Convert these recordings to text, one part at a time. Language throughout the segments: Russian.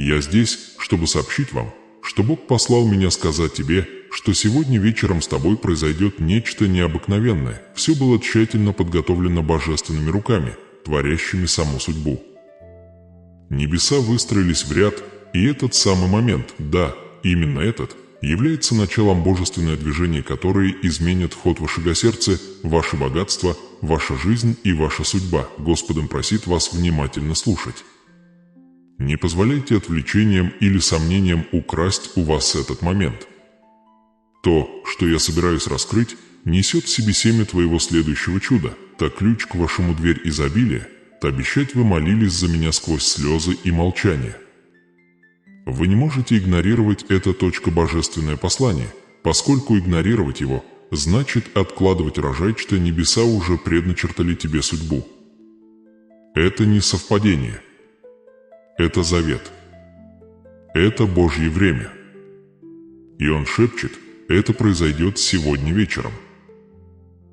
Я здесь, чтобы сообщить вам, что Бог послал меня сказать тебе, что сегодня вечером с тобой произойдет нечто необыкновенное. Все было тщательно подготовлено божественными руками, творящими саму судьбу. Небеса выстроились в ряд, и этот самый момент, да, именно этот, является началом божественное движение, которое изменит ход вашего сердца, ваше богатство, ваша жизнь и ваша судьба. Господом просит вас внимательно слушать. Не позволяйте отвлечениям или сомнениям украсть у вас этот момент. То, что я собираюсь раскрыть, несет в себе семя твоего следующего чуда. Так ключ к вашему дверь изобилия, то обещать вы молились за меня сквозь слезы и молчание. Вы не можете игнорировать это божественное послание, поскольку игнорировать его значит откладывать рожай, что небеса уже предначертали тебе судьбу. Это не совпадение. Это завет. Это Божье время. И Он шепчет, это произойдет сегодня вечером.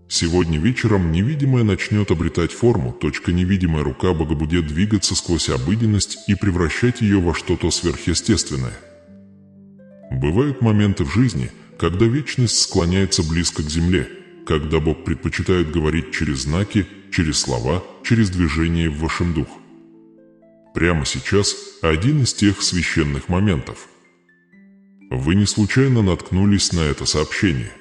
Сегодня вечером невидимое начнет обретать форму, невидимая рука Бога будет двигаться сквозь обыденность и превращать ее во что-то сверхъестественное. Бывают моменты в жизни, когда вечность склоняется близко к земле, когда Бог предпочитает говорить через знаки, через слова, через движение в вашем дух. Прямо сейчас один из тех священных моментов. Вы не случайно наткнулись на это сообщение.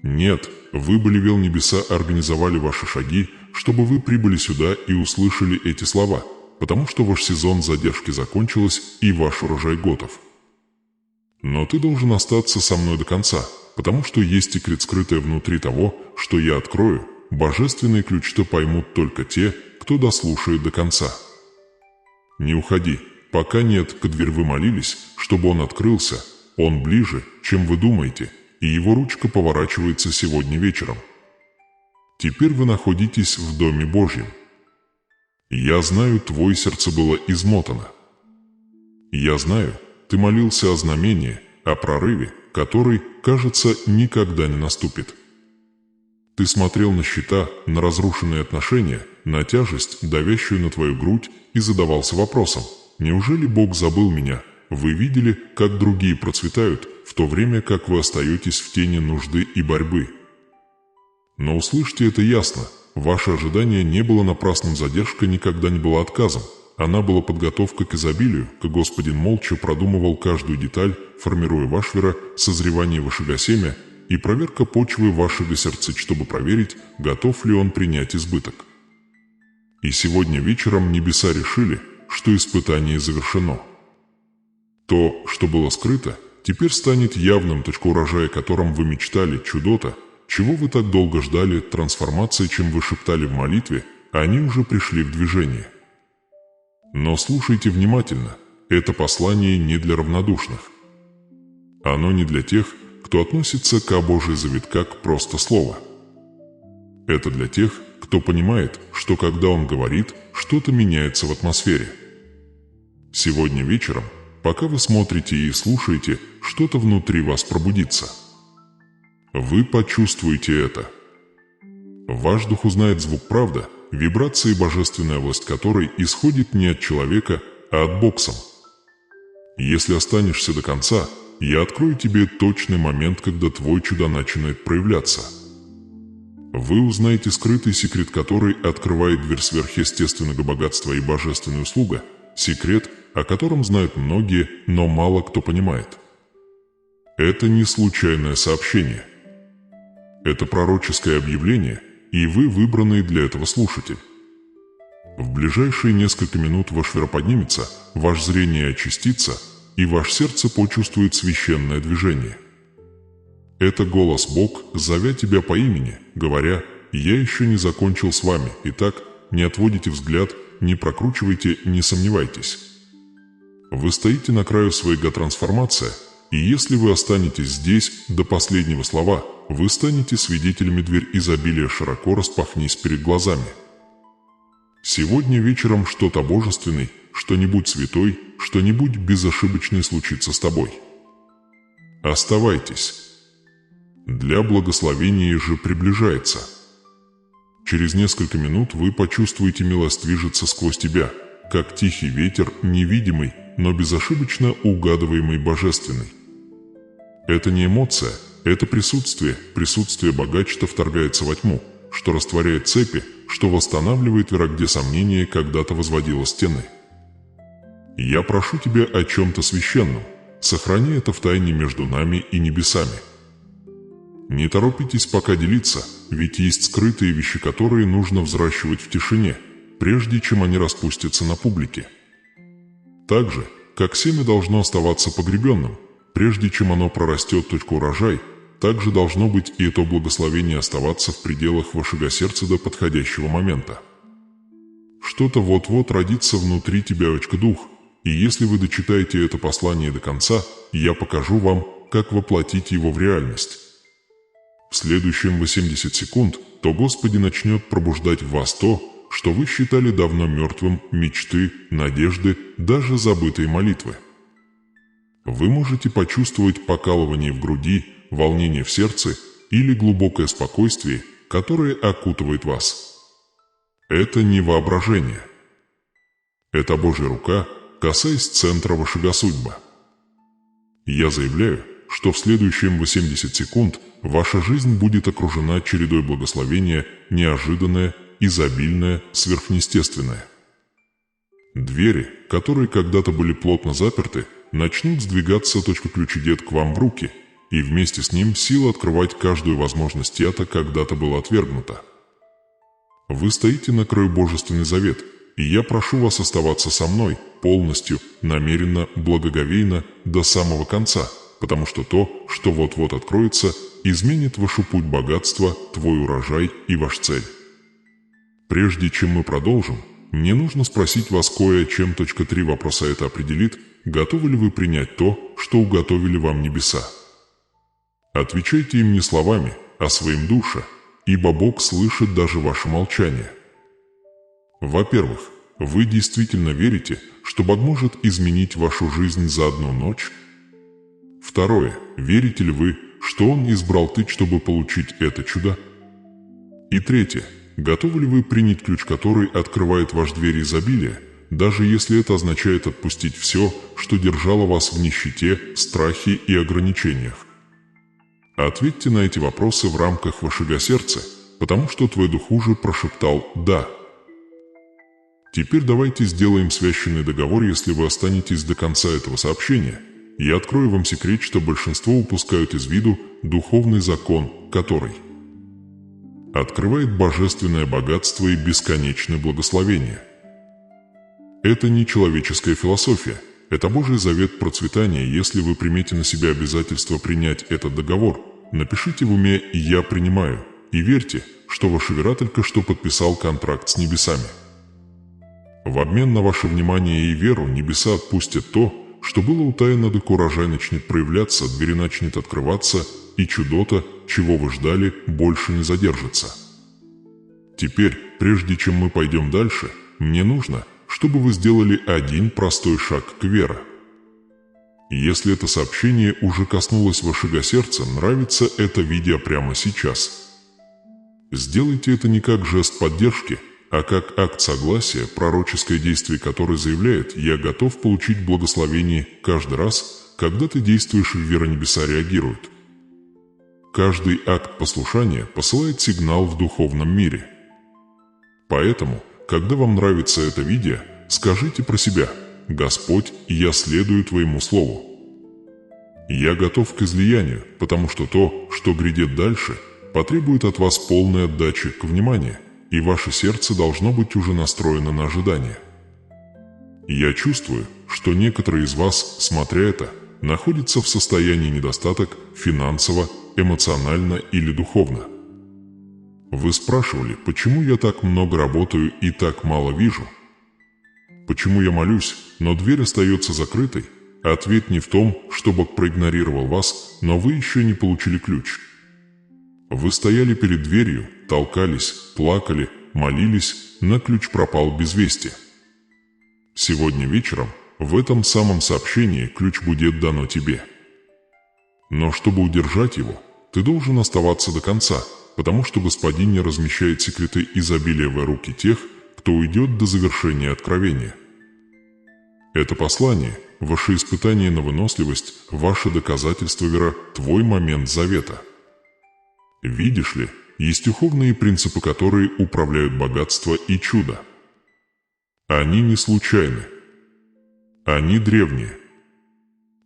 Нет, вы, Болевел Небеса, организовали ваши шаги, чтобы вы прибыли сюда и услышали эти слова, потому что ваш сезон задержки закончился и ваш урожай готов. Но ты должен остаться со мной до конца, потому что есть секрет, скрытый внутри того, что я открою. Божественные ключи-то поймут только те, кто дослушает до конца. Не уходи, пока нет, к дверь вы молились, чтобы он открылся. Он ближе, чем вы думаете, и его ручка поворачивается сегодня вечером. Теперь вы находитесь в Доме Божьем. Я знаю, твое сердце было измотано. Я знаю, ты молился о знамении, о прорыве, который, кажется, никогда не наступит. Ты смотрел на счета, на разрушенные отношения, на тяжесть, давящую на твою грудь, и задавался вопросом: неужели Бог забыл меня? Вы видели, как другие процветают, в то время как вы остаетесь в тени нужды и борьбы. Но услышьте это ясно: ваше ожидание не было напрасным, задержка никогда не была отказом. Она была подготовка к изобилию, как Господин молча продумывал каждую деталь, формируя вашего созревание вашего семя и проверка почвы вашего сердца, чтобы проверить, готов ли он принять избыток. И сегодня вечером небеса решили, что испытание завершено. То, что было скрыто, теперь станет явным, урожая, которым вы мечтали, чудо-то, чего вы так долго ждали, трансформация, чем вы шептали в молитве, они уже пришли в движение. Но слушайте внимательно, это послание не для равнодушных. Оно не для тех, кто относится к Божий завет как просто слово. Это для тех, кто понимает, что когда он говорит, что-то меняется в атмосфере. Сегодня вечером, пока вы смотрите и слушаете, что-то внутри вас пробудится. Вы почувствуете это. Ваш дух узнает звук правды, вибрации, божественная власть которой исходит не от человека, а от Бога. Если останешься до конца, я открою тебе точный момент, когда твой чудо начинает проявляться. Вы узнаете скрытый секрет, который открывает дверь сверхъестественного богатства и божественной услуги, секрет, о котором знают многие, но мало кто понимает. Это не случайное сообщение. Это пророческое объявление, и вы выбранный для этого слушатель. В ближайшие несколько минут ваш мир поднимется, ваше зрение очистится, и ваше сердце почувствует священное движение. Это голос Бог, зовя тебя по имени, говоря: «Я еще не закончил с вами, итак, не отводите взгляд, не прокручивайте, не сомневайтесь». Вы стоите на краю своей трансформации, и если вы останетесь здесь до последнего слова, вы станете свидетелями, дверь изобилия широко распахнись перед глазами. Сегодня вечером что-то божественное, что-нибудь святой, что-нибудь безошибочное случится с тобой. Оставайтесь. Для благословения же приближается. Через несколько минут вы почувствуете, милость движется сквозь тебя, как тихий ветер, невидимый, но безошибочно угадываемый божественный. Это не эмоция, это присутствие. Присутствие Бога, что вторгается во тьму, что растворяет цепи, что восстанавливает мира, где сомнение когда-то возводило стены. Я прошу тебя о чем-то священном. Сохрани это в тайне между нами и небесами. Не торопитесь пока делиться, ведь есть скрытые вещи, которые нужно взращивать в тишине, прежде чем они распустятся на публике. Так же, как семя должно оставаться погребенным, прежде чем оно прорастет точку урожай, так же должно быть и это благословение оставаться в пределах вашего сердца до подходящего момента. Что-то вот-вот родится внутри тебя, дух, и если вы дочитаете это послание до конца, я покажу вам, как воплотить его в реальность. В следующие 80 секунд то Господи начнет пробуждать в вас то, что вы считали давно мертвым, мечты, надежды, даже забытые молитвы. Вы можете почувствовать покалывание в груди, волнение в сердце или глубокое спокойствие, которое окутывает вас. Это не воображение. Это Божья рука, касаясь центра вашего судьбы. Я заявляю, что в следующие 80 секунд ваша жизнь будет окружена чередой благословения, неожиданное, изобильное, сверхъестественное. Двери, которые когда-то были плотно заперты, начнут сдвигаться ключ идет к вам в руки, и вместе с ним сила открывать каждую возможность это когда-то было отвергнуто. Вы стоите на краю Божественный завет, и я прошу вас оставаться со мной полностью, намеренно, благоговейно, до самого конца, потому что то, что вот-вот откроется, изменит ваш путь богатства, твой урожай и ваш цель. Прежде чем мы продолжим, мне нужно спросить вас кое о чем. 3 вопроса это определит, готовы ли вы принять то, что уготовили вам небеса. Отвечайте им не словами, а своим душе, ибо Бог слышит даже ваше молчание. Во-первых, вы действительно верите, что Бог может изменить вашу жизнь за одну ночь? Второе, верите ли вы, что Он избрал ты, чтобы получить это чудо? И третье, готовы ли вы принять ключ, который открывает ваш дверь изобилия, даже если это означает отпустить все, что держало вас в нищете, страхе и ограничениях? Ответьте на эти вопросы в рамках вашего сердца, потому что твой дух уже прошептал «да». Теперь давайте сделаем священный договор, если вы останетесь до конца этого сообщения. Я открою вам секрет, что большинство упускают из виду духовный закон, который открывает божественное богатство и бесконечное благословение. Это не человеческая философия, это Божий завет процветания. Если вы примете на себя обязательство принять этот договор, напишите в уме «Я принимаю» и верьте, что ваш Вера только что подписал контракт с небесами. В обмен на ваше внимание и веру небеса отпустят то, что было утаено, так урожай начнет проявляться, двери начнет открываться, и чудо-то, чего вы ждали, больше не задержится. Теперь, прежде чем мы пойдем дальше, мне нужно, чтобы вы сделали один простой шаг к вере. Если это сообщение уже коснулось вашего сердца, нравится это видео прямо сейчас. Сделайте это не как жест поддержки, а как акт согласия, пророческое действие, которое заявляет «Я готов получить благословение» каждый раз, когда ты действуешь, вера небеса реагирует. Каждый акт послушания посылает сигнал в духовном мире. Поэтому, когда вам нравится это видео, скажите про себя «Господь, я следую Твоему Слову». Я готов к излиянию, потому что то, что грядет дальше, потребует от вас полной отдачи к вниманию, и ваше сердце должно быть уже настроено на ожидание. Я чувствую, что некоторые из вас, смотря это, находятся в состоянии недостаток финансово, эмоционально или духовно. Вы спрашивали, почему я так много работаю и так мало вижу? Почему я молюсь, но дверь остается закрытой? Ответ не в том, что Бог проигнорировал вас, но вы еще не получили ключ. Вы стояли перед дверью, толкались, плакали, молились, но ключ пропал без вести. Сегодня вечером, в этом самом сообщении, ключ будет дано тебе. Но чтобы удержать его, ты должен оставаться до конца, потому что Господин не размещает секреты изобилия в руки тех, кто уйдет до завершения откровения. Это послание, ваше испытание на выносливость, ваше доказательство вера, твой момент завета. Видишь ли, есть духовные принципы, которые управляют богатство и чудо. Они не случайны. Они древние.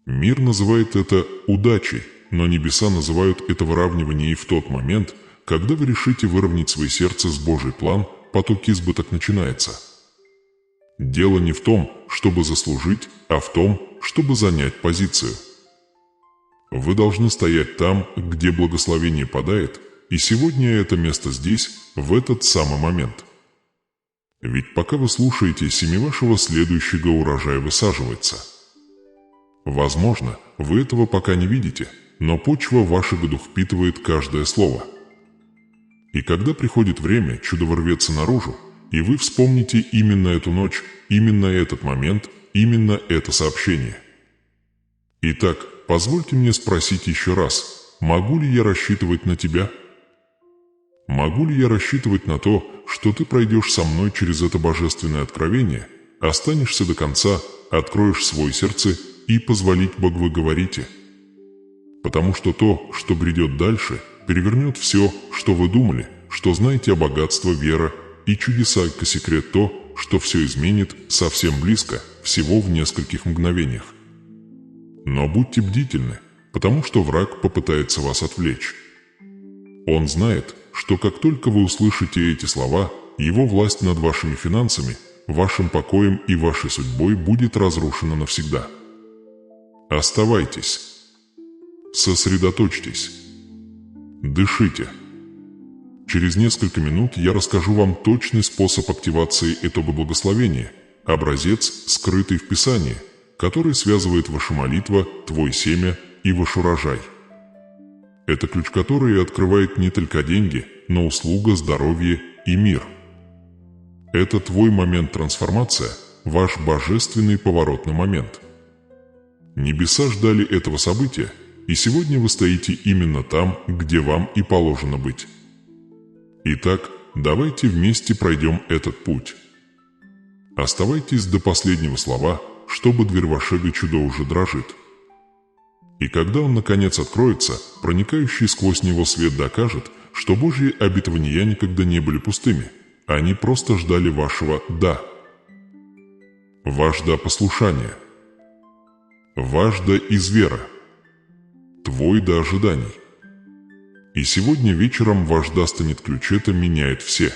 Мир называет это удачей, но небеса называют это выравнивание, и в тот момент, когда вы решите выровнять свое сердце с Божий план, поток избыток начинается. Дело не в том, чтобы заслужить, а в том, чтобы занять позицию. Вы должны стоять там, где благословение падает, и сегодня это место здесь, в этот самый момент. Ведь пока вы слушаете, семя вашего следующего урожая высаживается. Возможно, вы этого пока не видите, но почва в ваш дух впитывает каждое слово. И когда приходит время, чудо ворвется наружу, и вы вспомните именно эту ночь, именно этот момент, именно это сообщение. Итак, позвольте мне спросить еще раз, могу ли я рассчитывать на тебя? Могу ли я рассчитывать на то, что ты пройдешь со мной через это божественное откровение, останешься до конца, откроешь свое сердце и позволить Богу вы говорите? Потому что то, что грядет дальше, перевернет все, что вы думали, что знаете о богатстве, вера и чудеса, секрет то, что все изменит совсем близко, всего в нескольких мгновениях. Но будьте бдительны, потому что враг попытается вас отвлечь. Он знает, что как только вы услышите эти слова, его власть над вашими финансами, вашим покоем и вашей судьбой будет разрушена навсегда. Оставайтесь. Сосредоточьтесь. Дышите. Через несколько минут я расскажу вам точный способ активации этого благословения, образец, скрытый в Писании, который связывает ваша молитва, твой семя и ваш урожай. Это ключ, который открывает не только деньги, но услуга, здоровье и мир. Это твой момент трансформации, ваш божественный поворотный момент. Небеса ждали этого события, и сегодня вы стоите именно там, где вам и положено быть. Итак, давайте вместе пройдем этот путь. Оставайтесь до последнего слова, чтобы дверь вашего чуда уже дрожит. И когда он наконец откроется, проникающий сквозь него свет докажет, что Божьи обетования никогда не были пустыми, они просто ждали вашего «да». Ваш «да» послушание. Ваш «да» из веры. Твой «да» ожиданий. И сегодня вечером ваш «да» станет ключ, это меняет все.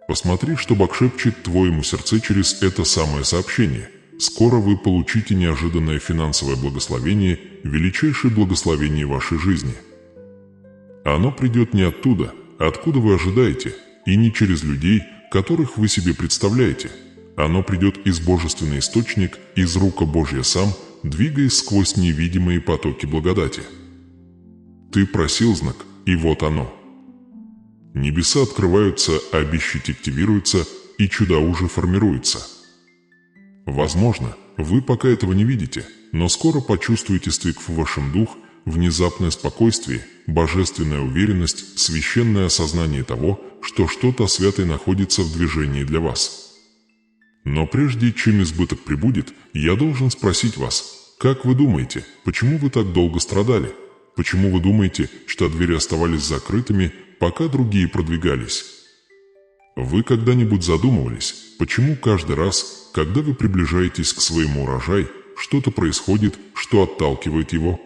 Посмотри, что Бог шепчет твоему сердце через это самое сообщение. Скоро вы получите неожиданное финансовое благословение, величайшее благословение вашей жизни. Оно придет не оттуда, откуда вы ожидаете, и не через людей, которых вы себе представляете. Оно придет из божественный источник, из рука Божья сам, двигаясь сквозь невидимые потоки благодати. Ты просил знак, и вот оно. Небеса открываются, обещать активируются, и чудо уже формируется. Возможно, вы пока этого не видите, но скоро почувствуете стык в вашем дух, внезапное спокойствие, божественная уверенность, священное осознание того, что что-то святое находится в движении для вас. Но прежде чем избыток прибудет, я должен спросить вас, как вы думаете, почему вы так долго страдали? Почему вы думаете, что двери оставались закрытыми, пока другие продвигались? Вы когда-нибудь задумывались, почему каждый раз, когда вы приближаетесь к своему урожаю, что-то происходит, что отталкивает его?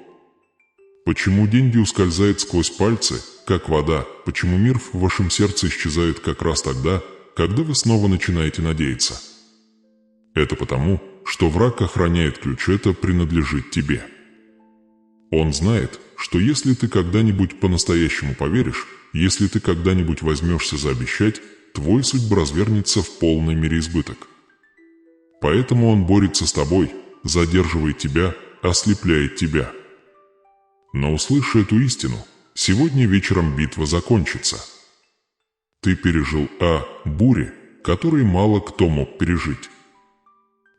Почему деньги ускользают сквозь пальцы, как вода? Почему мир в вашем сердце исчезает как раз тогда, когда вы снова начинаете надеяться? Это потому, что враг охраняет ключ, это принадлежит тебе. Он знает, что если ты когда-нибудь по-настоящему поверишь, если ты когда-нибудь возьмешься заобещать, твой судьба развернется в полной мере избыток. Поэтому он борется с тобой, задерживает тебя, ослепляет тебя. Но услышь эту истину, сегодня вечером битва закончится. Ты пережил бури, которые мало кто мог пережить.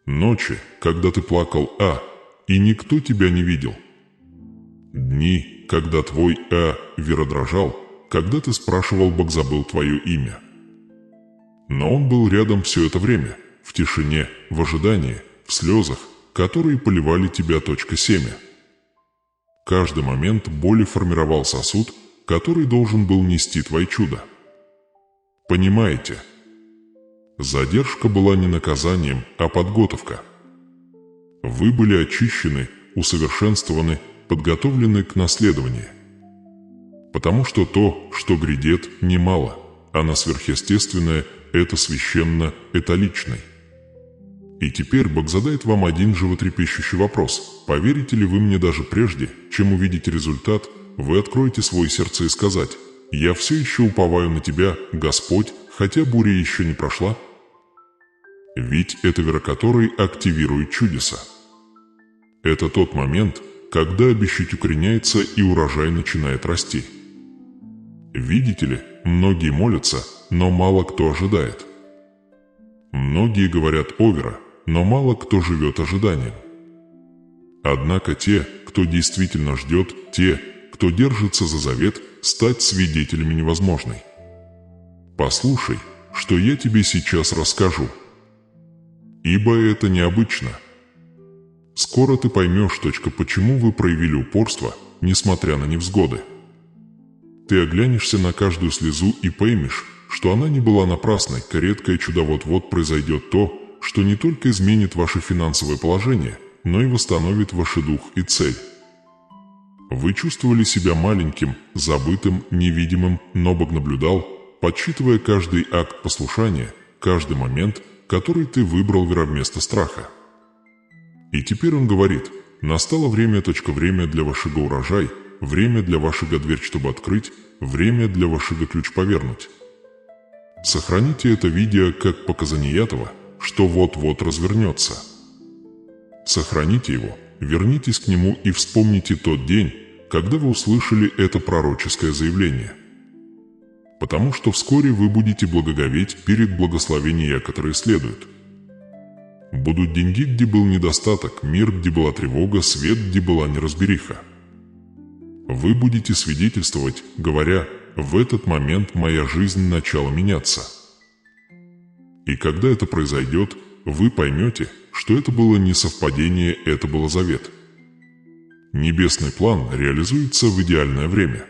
Ночи, когда ты плакал и никто тебя не видел. Дни, когда твой вера дрожал, когда ты спрашивал, Бог забыл твое имя. Но он был рядом все это время, в тишине, в ожидании, в слезах, которые поливали тебя семя. Каждый момент боли формировал сосуд, который должен был нести твои чудо. Понимаете? Задержка была не наказанием, а подготовка. Вы были очищены, усовершенствованы, подготовлены к наследованию. Потому что то, что грядет, немало, а на сверхъестественное – это священно, это личный. И теперь Бог задает вам один животрепещущий вопрос. Поверите ли вы мне даже прежде, чем увидите результат, вы откроете свое сердце и сказать: «Я все еще уповаю на Тебя, Господь, хотя буря еще не прошла». Ведь это вера, которой активирует чудеса. Это тот момент, когда обещать укореняется и урожай начинает расти. Видите ли, многие молятся, но мало кто ожидает. Многие говорят овера, но мало кто живет ожиданием. Однако те, кто действительно ждет, те, кто держится за завет, стать свидетелями невозможной. Послушай, что я тебе сейчас расскажу. Ибо это необычно. Скоро ты поймешь, почему вы проявили упорство, несмотря на невзгоды. Ты оглянешься на каждую слезу и поймешь, что она не была напрасной, редкое чудо вот-вот произойдет то, что не только изменит ваше финансовое положение, но и восстановит ваш дух и цель. Вы чувствовали себя маленьким, забытым, невидимым, но Бог наблюдал, подсчитывая каждый акт послушания, каждый момент, который ты выбрал вместо страха. И теперь Он говорит: настало время, время для вашего урожай, время для вашего дверь, чтобы открыть, время для вашего ключ повернуть. Сохраните это видео как показание этого, что вот-вот развернется. Сохраните его, вернитесь к нему и вспомните тот день, когда вы услышали это пророческое заявление. Потому что вскоре вы будете благоговеть перед благословением, которые следуют. Будут деньги, где был недостаток, мир, где была тревога, свет, где была неразбериха. Вы будете свидетельствовать, говоря: «В этот момент моя жизнь начала меняться». И когда это произойдет, вы поймете, что это было не совпадение, это был завет. Небесный план реализуется в идеальное время.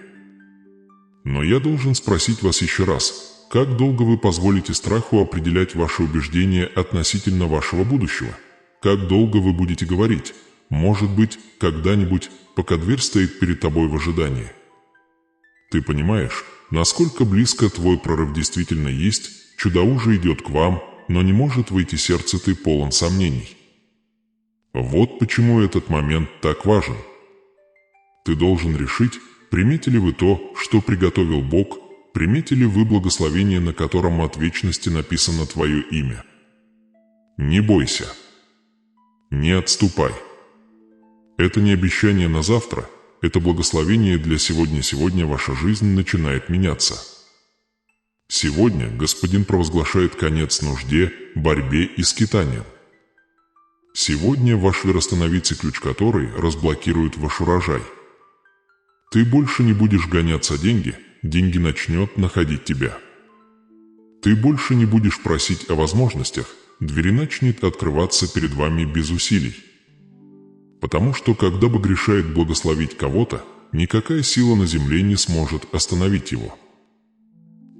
Но я должен спросить вас еще раз: как долго вы позволите страху определять ваши убеждения относительно вашего будущего? Как долго вы будете говорить: «Может быть, когда-нибудь», пока дверь стоит перед тобой в ожидании? Ты понимаешь, насколько близко твой прорыв действительно есть, чудо уже идет к вам, но не может выйти сердце, ты полон сомнений. Вот почему этот момент так важен. Ты должен решить, примете ли вы то, что приготовил Бог, примете ли вы благословение, на котором от вечности написано твое имя. Не бойся. Не отступай. Это не обещание на завтра, это благословение для сегодня. Сегодня ваша жизнь начинает меняться. Сегодня Господин провозглашает конец нужде, борьбе и скитаниям. Сегодня ваш веростановится ключ, который разблокирует ваш урожай. Ты больше не будешь гоняться деньги, деньги начнет находить тебя. Ты больше не будешь просить о возможностях, двери начнет открываться перед вами без усилий. Потому что когда Бог решает благословить кого-то, никакая сила на земле не сможет остановить его.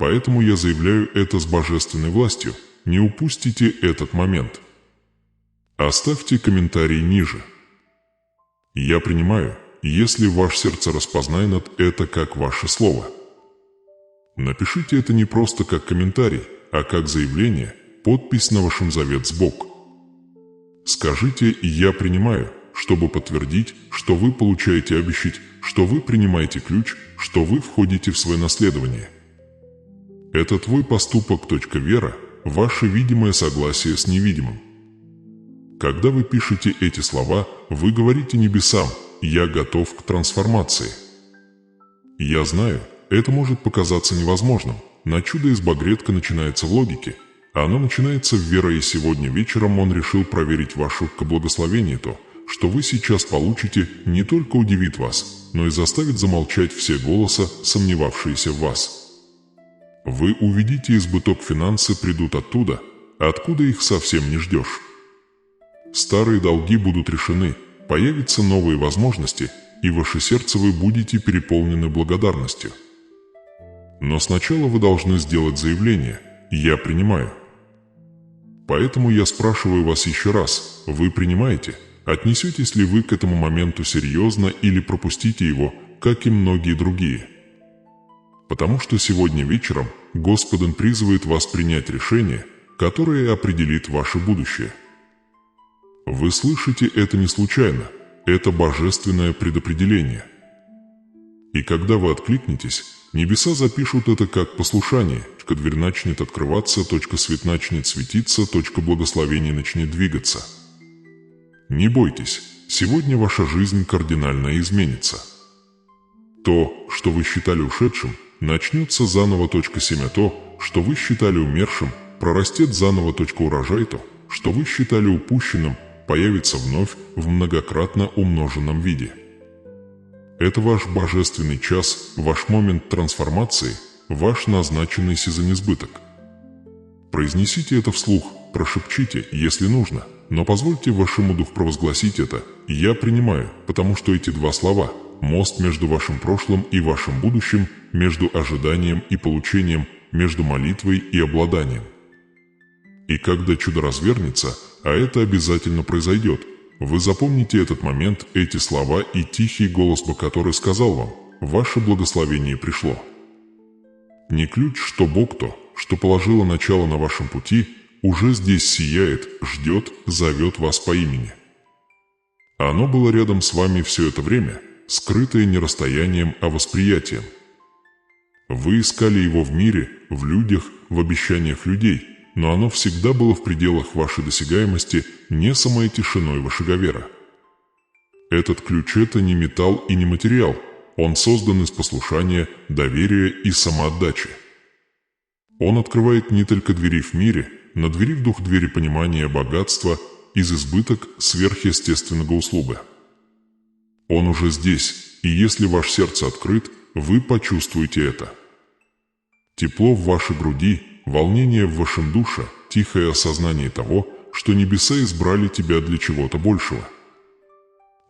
Поэтому я заявляю это с божественной властью: не упустите этот момент. Оставьте комментарий ниже. Я принимаю, если ваше сердце распознает это как ваше слово. Напишите это не просто как комментарий, а как заявление, подпись на вашем завет с Бог. Скажите: «Я принимаю», чтобы подтвердить, что вы получаете, обещать, что вы принимаете ключ, что вы входите в свое наследование. Это твой поступок. Вера – ваше видимое согласие с невидимым. Когда вы пишете эти слова, вы говорите небесам: «Я готов к трансформации». Я знаю, это может показаться невозможным, но чудо из багретка начинается в логике. Оно начинается в вере, и сегодня вечером Он решил проверить ваше благословение. То, что вы сейчас получите, не только удивит вас, но и заставит замолчать все голоса, сомневавшиеся в вас. Вы увидите избыток, финансы придут оттуда, откуда их совсем не ждешь. старые долги будут решены, появятся новые возможности, и ваше сердце вы будете переполнены благодарностью. Но сначала вы должны сделать заявление «Я принимаю». Поэтому я спрашиваю вас еще раз, вы принимаете? Отнесетесь ли вы к этому моменту серьезно или пропустите его, как и многие другие? Потому что сегодня вечером Господин призывает вас принять решение, которое определит ваше будущее. Вы слышите это не случайно, это божественное предопределение. И когда вы откликнетесь, небеса запишут это как послушание, дверь начнет открываться, свет начнет светиться, благословение начнет двигаться. Не бойтесь, сегодня ваша жизнь кардинально изменится. То, что вы считали ушедшим, начнется заново. Семя то, что вы считали умершим, прорастет заново. Урожай то, что вы считали упущенным, появится вновь в многократно умноженном виде. Это ваш божественный час, ваш момент трансформации, ваш назначенный сезонизбыток. Произнесите это вслух, прошепчите, если нужно, но позвольте вашему духу провозгласить это «Я принимаю», потому что эти два слова – мост между вашим прошлым и вашим будущим, между ожиданием и получением, между молитвой и обладанием. И когда чудо развернется, а это обязательно произойдет, вы запомните этот момент, эти слова и тихий голос, который сказал вам «Ваше благословение пришло». Не ключ, что Бог то, что положило начало на вашем пути, уже здесь сияет, ждет, зовет вас по имени. Оно было рядом с вами все это время, скрытое не расстоянием, а восприятием. Вы искали его в мире, в людях, в обещаниях людей, но оно всегда было в пределах вашей досягаемости, не самой тишиной вашего вера. Этот ключ – это не металл и не материал, он создан из послушания, доверия и самоотдачи. Он открывает не только двери в мире, но двери в дух, двери понимания богатства, из избыток сверхъестественного услуга. Он уже здесь, и если ваше сердце открыт, вы почувствуете это. Тепло в вашей груди, волнение в вашем душе, тихое осознание того, что небеса избрали тебя для чего-то большего.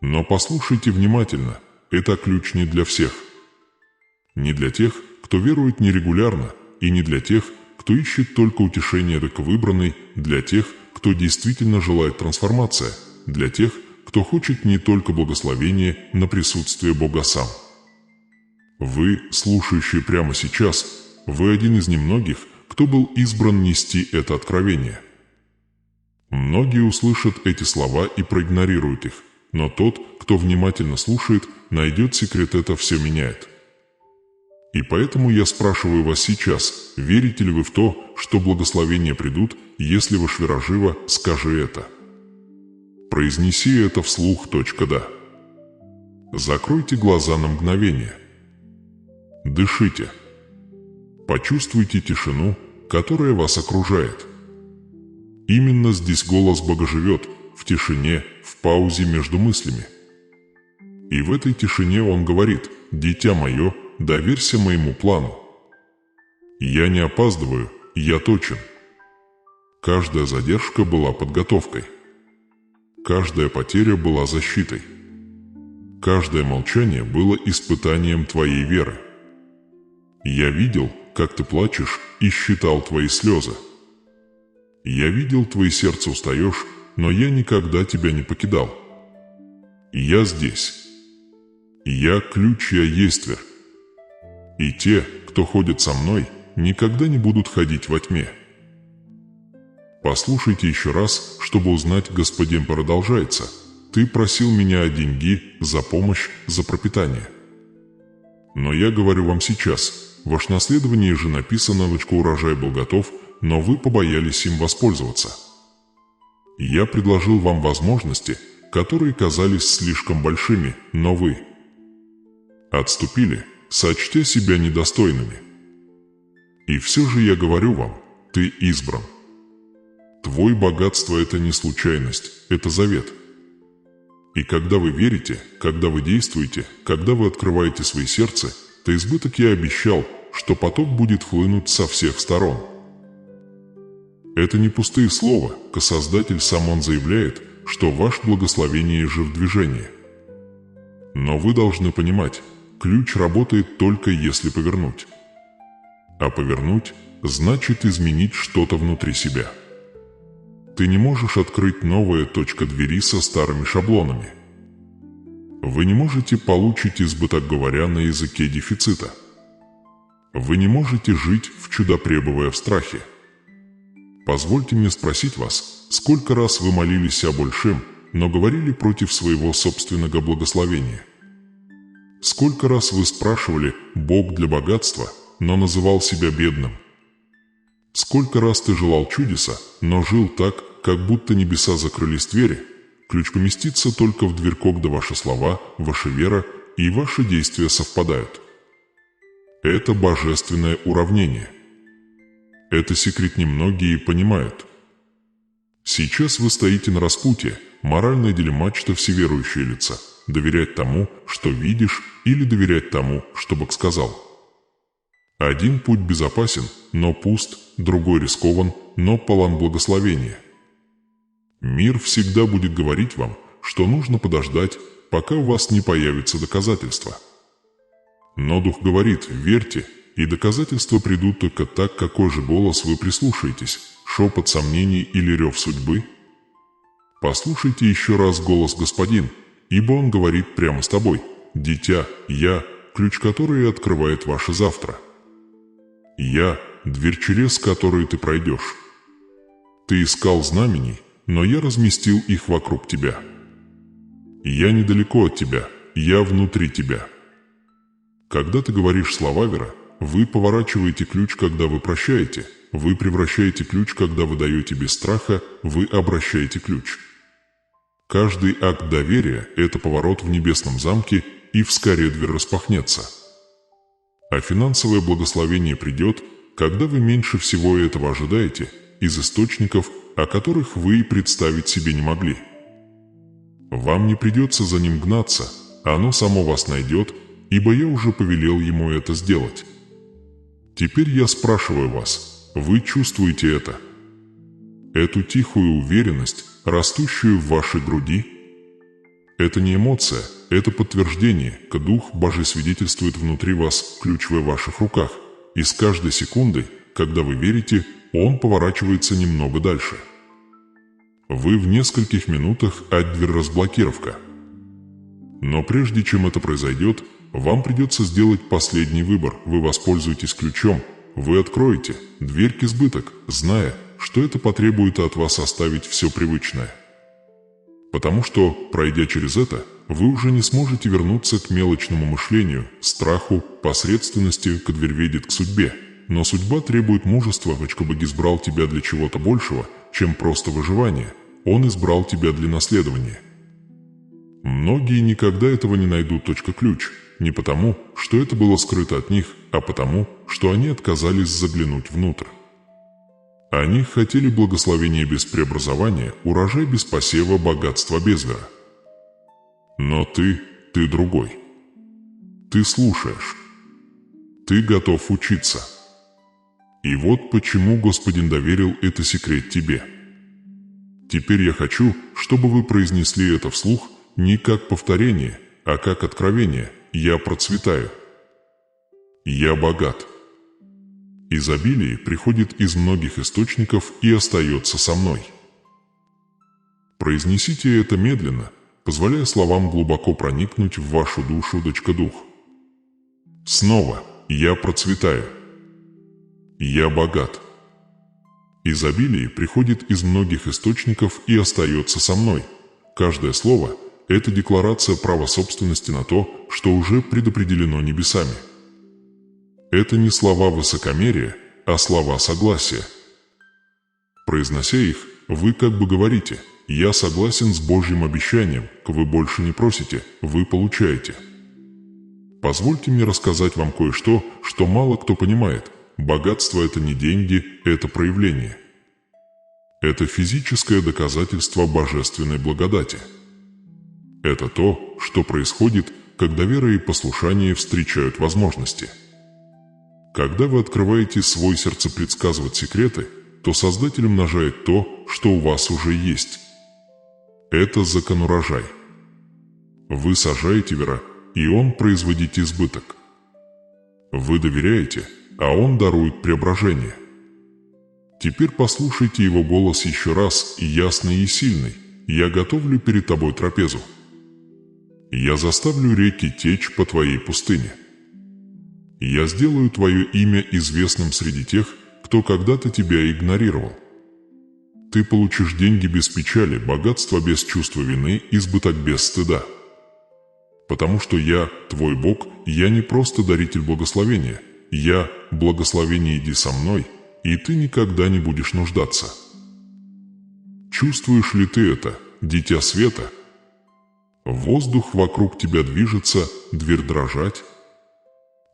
Но послушайте внимательно, это ключ не для всех. Не для тех, кто верует нерегулярно, и не для тех, кто ищет только утешение выбранной, для тех, кто действительно желает трансформации, для тех, кто хочет не только благословения, но присутствие Бога сам. Вы, слушающие прямо сейчас, вы один из немногих, кто был избран нести это откровение. Многие услышат эти слова и проигнорируют их, но тот, кто внимательно слушает, найдет секрет, это все меняет. И поэтому я спрашиваю вас сейчас, верите ли вы в то, что благословения придут, если ваш вера жива, скажи это. Произнеси это вслух. Да. Закройте глаза на мгновение. Дышите. Почувствуйте тишину, которая вас окружает. Именно здесь голос Бога живет, в тишине, в паузе между мыслями. И в этой тишине Он говорит: «Дитя мое, доверься моему плану. Я не опаздываю, я точен». Каждая задержка была подготовкой. Каждая потеря была защитой. Каждое молчание было испытанием твоей веры. Я видел, как ты плачешь, и считал твои слезы. Я видел, твое сердце устаешь, но я никогда тебя не покидал. Я здесь. Я ключ, я есть верь. И те, кто ходит со мной, никогда не будут ходить во тьме. Послушайте еще раз, чтобы узнать, Господин продолжается. Ты просил меня о деньги, за помощь, за пропитание. Но я говорю вам сейчас, в ваше наследование же написано, урожай был готов, но вы побоялись им воспользоваться. Я предложил вам возможности, которые казались слишком большими, но вы отступили, сочтя себя недостойными. И все же я говорю вам, ты избран. Твое богатство – это не случайность, это завет. И когда вы верите, когда вы действуете, когда вы открываете свои сердца, то избыток я обещал, что поток будет хлынуть со всех сторон. Это не пустые слова, Создатель сам Он заявляет, что ваше благословение же в движении. Но вы должны понимать, ключ работает только если повернуть. А повернуть значит изменить что-то внутри себя. Ты не можешь открыть новое двери со старыми шаблонами. Вы не можете получить избыток, говоря на языке дефицита. Вы не можете жить в чудо, пребывая в страхе. Позвольте мне спросить вас, сколько раз вы молились о большем, но говорили против своего собственного благословения? Сколько раз вы спрашивали «Бог для богатства», но называл себя бедным? Сколько раз ты желал чудеса, но жил так, как будто небеса закрылись двери? Ключ поместится только в дверь, когда ваши слова, ваша вера и ваши действия совпадают. Это божественное уравнение. Это секрет немногие понимают. Сейчас вы стоите на распутье, моральная дилемма, что всеверующие лица. Доверять тому, что видишь, или доверять тому, что Бог сказал. Один путь безопасен, но пуст, другой рискован, но полон благословения. Мир всегда будет говорить вам, что нужно подождать, пока у вас не появится доказательства. Но Дух говорит: верьте, и доказательства придут только так. Какой же голос вы прислушаетесь, шепот сомнений или рев судьбы? Послушайте еще раз голос Господин, ибо Он говорит прямо с тобой: «Дитя, я – ключ, который открывает ваше завтра. Я – дверь, через которую ты пройдешь. Ты искал знамений, но я разместил их вокруг тебя. Я недалеко от тебя, я внутри тебя». Когда ты говоришь слова вера, вы поворачиваете ключ, когда вы прощаете, вы превращаете ключ, когда вы даете без страха, вы обращаете ключ. Каждый акт доверия – это поворот в небесном замке, и вскоре дверь распахнется. А финансовое благословение придет, когда вы меньше всего этого ожидаете, из источников, о которых вы и представить себе не могли. Вам не придется за ним гнаться, оно само вас найдет, ибо я уже повелел ему это сделать. Теперь я спрашиваю вас, вы чувствуете это? Эту тихую уверенность, растущую в вашей груди? Это не эмоция, это подтверждение, как Дух Божий свидетельствует внутри вас, ключ в ваших руках, и с каждой секундой, когда вы верите, он поворачивается немного дальше. Вы в нескольких минутах от дверь разблокировка. Но прежде чем это произойдет, вам придется сделать последний выбор. Вы воспользуетесь ключом, вы откроете дверь к избыток, зная, что это потребует от вас оставить все привычное. Потому что, пройдя через это, вы уже не сможете вернуться к мелочному мышлению, страху, посредственности, к дверь ведет к судьбе. Но судьба требует мужества, ведь Бог избрал тебя для чего-то большего, чем просто выживание. Он избрал тебя для наследования. Многие никогда этого не найдут. Ключ. Не потому, что это было скрыто от них, а потому, что они отказались заглянуть внутрь. Они хотели благословения без преобразования, урожай без посева, богатство без вера. Но ты другой. Ты слушаешь. Ты готов учиться. И вот почему Господин доверил это секрет тебе. Теперь я хочу, чтобы вы произнесли это вслух не как повторение, а как откровение. Я процветаю. Я богат. Изобилие приходит из многих источников и остается со мной. Произнесите это медленно, позволяя словам глубоко проникнуть в вашу душу. Дух. Снова. Я процветаю. Я богат. Изобилие приходит из многих источников и остается со мной. Каждое слово – это декларация права собственности на то, что уже предопределено небесами. Это не слова высокомерия, а слова согласия. Произнося их, вы как бы говорите: «Я согласен с Божьим обещанием, вы больше не просите, вы получаете». Позвольте мне рассказать вам кое-что, что мало кто понимает. Богатство – это не деньги, это проявление. Это физическое доказательство божественной благодати. Это то, что происходит, когда вера и послушание встречают возможности. Когда вы открываете свое сердце предсказывать секреты, то Создатель умножает то, что у вас уже есть. Это закон урожай. Вы сажаете вера, и он производит избыток. Вы доверяете, а он дарует преображение. Теперь послушайте его голос еще раз, ясный и сильный. Я готовлю перед тобой трапезу. Я заставлю реки течь по твоей пустыне. Я сделаю твое имя известным среди тех, кто когда-то тебя игнорировал. Ты получишь деньги без печали, богатство без чувства вины, избыток без стыда. Потому что я, твой Бог, я не просто даритель благословения. Я, благословение иди со мной, и ты никогда не будешь нуждаться. Чувствуешь ли ты это, дитя света? Воздух вокруг тебя движется, дверь дрожать.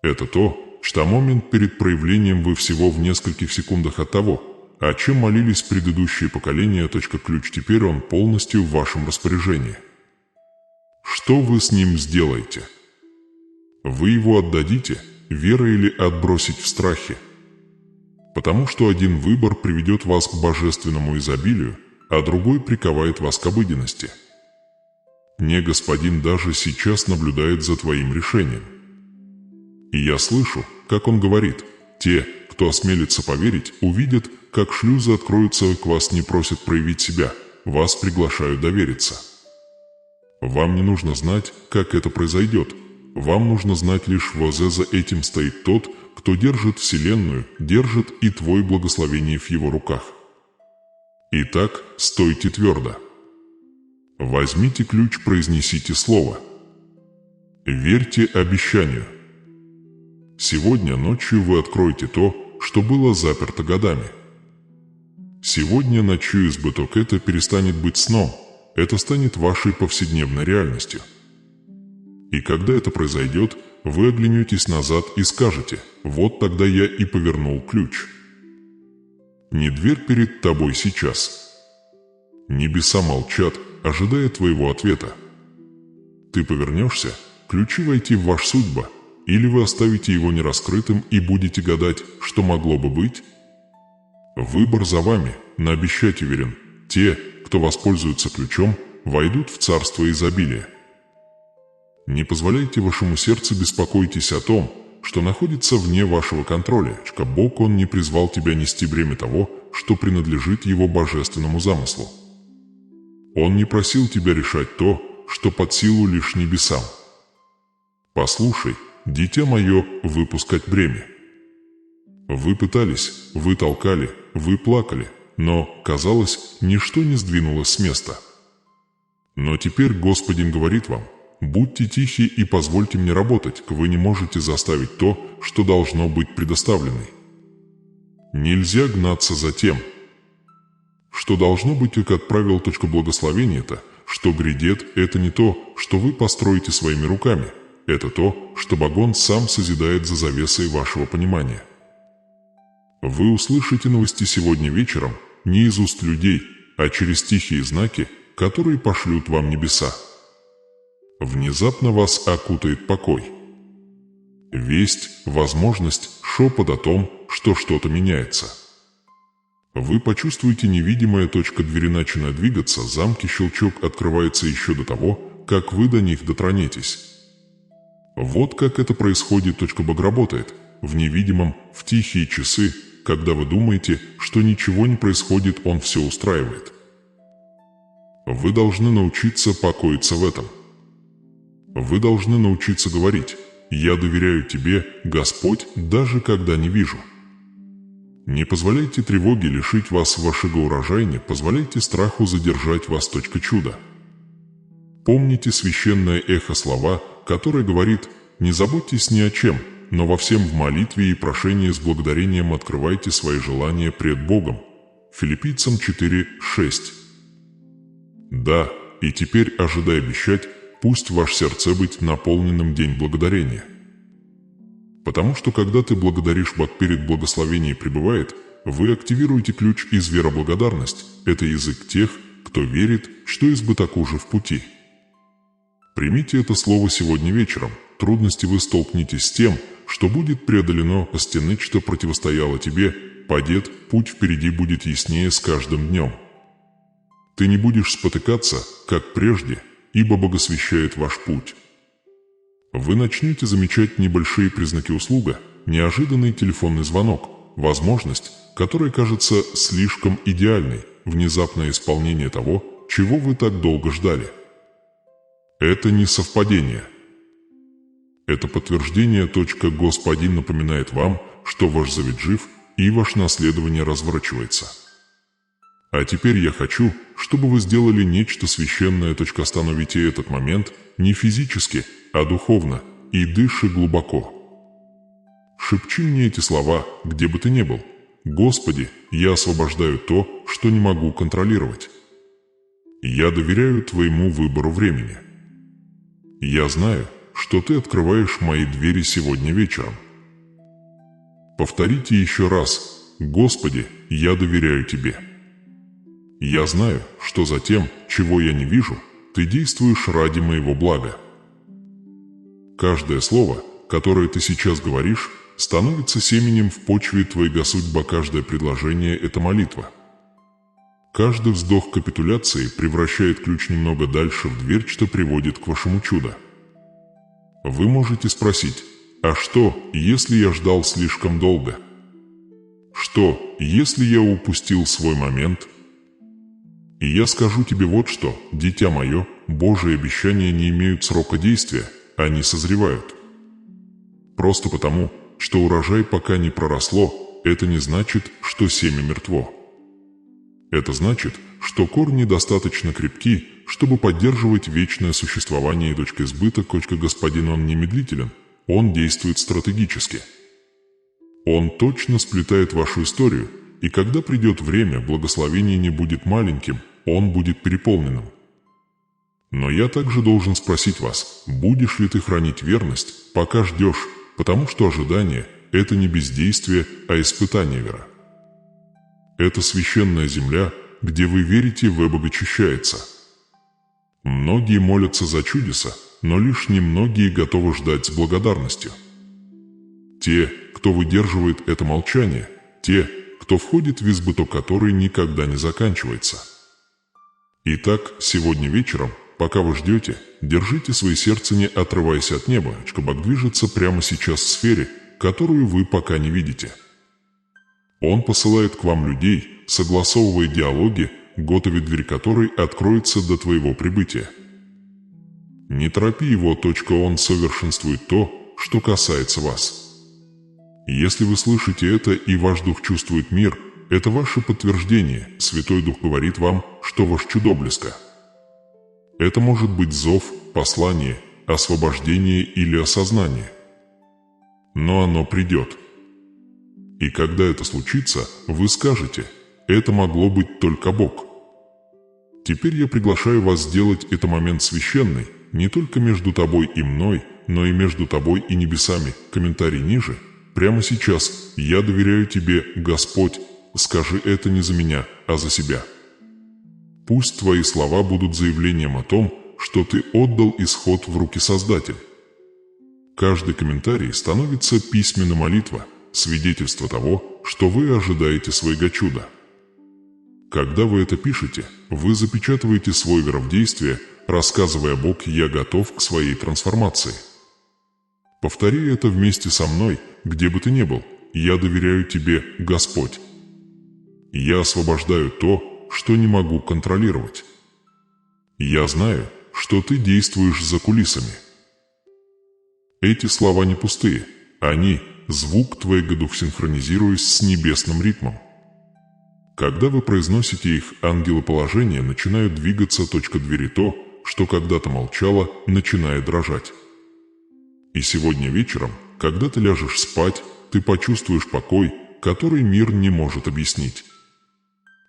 Это то, что момент перед проявлением вы всего в нескольких секундах от того, о чем молились предыдущие поколения. Ключ теперь он полностью в вашем распоряжении. Что вы с ним сделаете? Вы его отдадите, верой или отбросить в страхе? Потому что один выбор приведет вас к божественному изобилию, а другой приковает вас к обыденности. Не Господин даже сейчас наблюдает за твоим решением. И я слышу, как он говорит: те, кто осмелится поверить, увидят, как шлюзы откроются, к вас не просят проявить себя, вас приглашают довериться. Вам не нужно знать, как это произойдет. Вам нужно знать лишь, за этим стоит тот, кто держит Вселенную, держит и твое благословение в его руках. Итак, стойте твердо. Возьмите ключ, произнесите слово. Верьте обещанию. Сегодня ночью вы откроете то, что было заперто годами. Сегодня ночью избыток это перестанет быть сном, это станет вашей повседневной реальностью. И когда это произойдет, вы оглянетесь назад и скажете: вот тогда я и повернул ключ. Не дверь перед тобой сейчас. Небеса молчат, ожидая твоего ответа. Ты повернешься, ключи войти в ваш судьба, или вы оставите его нераскрытым и будете гадать, что могло бы быть? Выбор за вами, но обещать уверен, те, кто воспользуется ключом, войдут в царство изобилия. Не позволяйте вашему сердцу беспокойтесь о том, что находится вне вашего контроля. Бог, Он не призвал тебя нести бремя того, что принадлежит Его божественному замыслу. Он не просил тебя решать то, что под силу лишь небесам. Послушай, дитя мое, выпускать бремя. Вы пытались, вы толкали, вы плакали, но, казалось, ничто не сдвинулось с места. Но теперь Господин говорит вам: будьте тихи и позвольте мне работать, вы не можете заставить то, что должно быть предоставлено. Нельзя гнаться за тем, что должно быть, как отправил. Благословение-то, что грядет, это не то, что вы построите своими руками, это то, что Богон сам созидает за завесой вашего понимания. Вы услышите новости сегодня вечером не из уст людей, а через тихие знаки, которые пошлют вам небеса. Внезапно вас окутает покой. Весть, возможность, шепот о том, что что-то меняется. Вы почувствуете невидимая точка, двери начинают двигаться, замки, щелчок открывается еще до того, как вы до них дотронетесь. Вот как это происходит. Бог работает в невидимом, в тихие часы, когда вы думаете, что ничего не происходит, Он все устраивает. Вы должны научиться покоиться в этом. Вы должны научиться говорить: «Я доверяю Тебе, Господь, даже когда не вижу». Не позволяйте тревоге лишить вас вашего урожая, не позволяйте страху задержать вас. Чудо. Помните священное эхо слова, которое говорит: «Не заботьтесь ни о чем, но во всем в молитве и прошении с благодарением открывайте свои желания пред Богом». Филиппийцам 4:6. Да, и теперь ожидай обещать, пусть ваше сердце быть наполненным день благодарения. Потому что когда ты благодаришь, Бог перед благословением пребывает, вы активируете ключ из вероблагодарность. Это язык тех, кто верит, что избыток уже в пути. Примите это слово сегодня вечером. Трудности вы столкнетесь с тем, что будет преодолено, стены, что противостояло тебе, падет, путь впереди будет яснее с каждым днем. Ты не будешь спотыкаться, как прежде, ибо Бог освещает ваш путь. Вы начнете замечать небольшие признаки услуга, неожиданный телефонный звонок, возможность, которая кажется слишком идеальной, внезапное исполнение того, чего вы так долго ждали. Это не совпадение. Это подтверждение. Господин напоминает вам, что ваш завет жив и ваше наследование разворачивается. А теперь я хочу, чтобы вы сделали нечто священное. Остановите этот момент не физически, а духовно, и дыши глубоко. Шепчи мне эти слова, где бы ты ни был. Господи, я освобождаю то, что не могу контролировать. Я доверяю Твоему выбору времени. Я знаю, что Ты открываешь мои двери сегодня вечером. Повторите еще раз: Господи, я доверяю Тебе. Я знаю, что за тем, чего я не вижу, Ты действуешь ради моего блага. Каждое слово, которое Ты сейчас говоришь, становится семенем в почве Твоего судьба. Каждое предложение – это молитва. Каждый вздох капитуляции превращает ключ немного дальше в дверь, что приводит к вашему чуду. Вы можете спросить: а что, если я ждал слишком долго? Что, если я упустил свой момент? И я скажу тебе вот что, дитя мое, Божьи обещания не имеют срока действия, они созревают. Просто потому, что урожай пока не проросло, это не значит, что семя мертво. Это значит, что корни достаточно крепки, чтобы поддерживать вечное существование. Избыток. Господин, он не медлителен, он действует стратегически. Он точно сплетает вашу историю, и когда придет время, благословение не будет маленьким, он будет переполненным. Но я также должен спросить вас, будешь ли ты хранить верность, пока ждешь, потому что ожидание – это не бездействие, а испытание вера. Это священная земля, где вы верите, в Бог очищается. Многие молятся за чудеса, но лишь немногие готовы ждать с благодарностью. Те, кто выдерживает это молчание, те, кто входит в избыток, который никогда не заканчивается. Итак, сегодня вечером, пока вы ждете, держите свое сердце, не отрываясь от неба. Бог движется прямо сейчас в сфере, которую вы пока не видите. Он посылает к вам людей, согласовывая диалоги, готовит дверь которой откроется до твоего прибытия. Не торопи его. Он совершенствует то, что касается вас. Если вы слышите это и ваш дух чувствует мир, это ваше подтверждение. Святой Дух говорит вам, что ваш чудо близко. Это может быть зов, послание, освобождение или осознание. Но оно придет. И когда это случится, вы скажете: это могло быть только Бог. Теперь я приглашаю вас сделать это момент священный, не только между тобой и мной, но и между тобой и небесами. Комментарий ниже. Прямо сейчас я доверяю тебе, Господь. Скажи это не за меня, а за себя. Пусть твои слова будут заявлением о том, что ты отдал исход в руки Создателя. Каждый комментарий становится письменной молитвой, свидетельство того, что вы ожидаете своего чуда. Когда вы это пишете, вы запечатываете свой вера в действие, рассказывая: Бог, я готов к своей трансформации. Повтори это вместе со мной, где бы ты ни был. Я доверяю тебе, Господь. Я освобождаю то, что не могу контролировать. Я знаю, что ты действуешь за кулисами. Эти слова не пустые, они – звук твоего духа, синхронизируясь с небесным ритмом. Когда вы произносите их, ангелоположения начинают двигаться. Двери то, что когда-то молчало, начинает дрожать. И сегодня вечером, когда ты ляжешь спать, ты почувствуешь покой, который мир не может объяснить.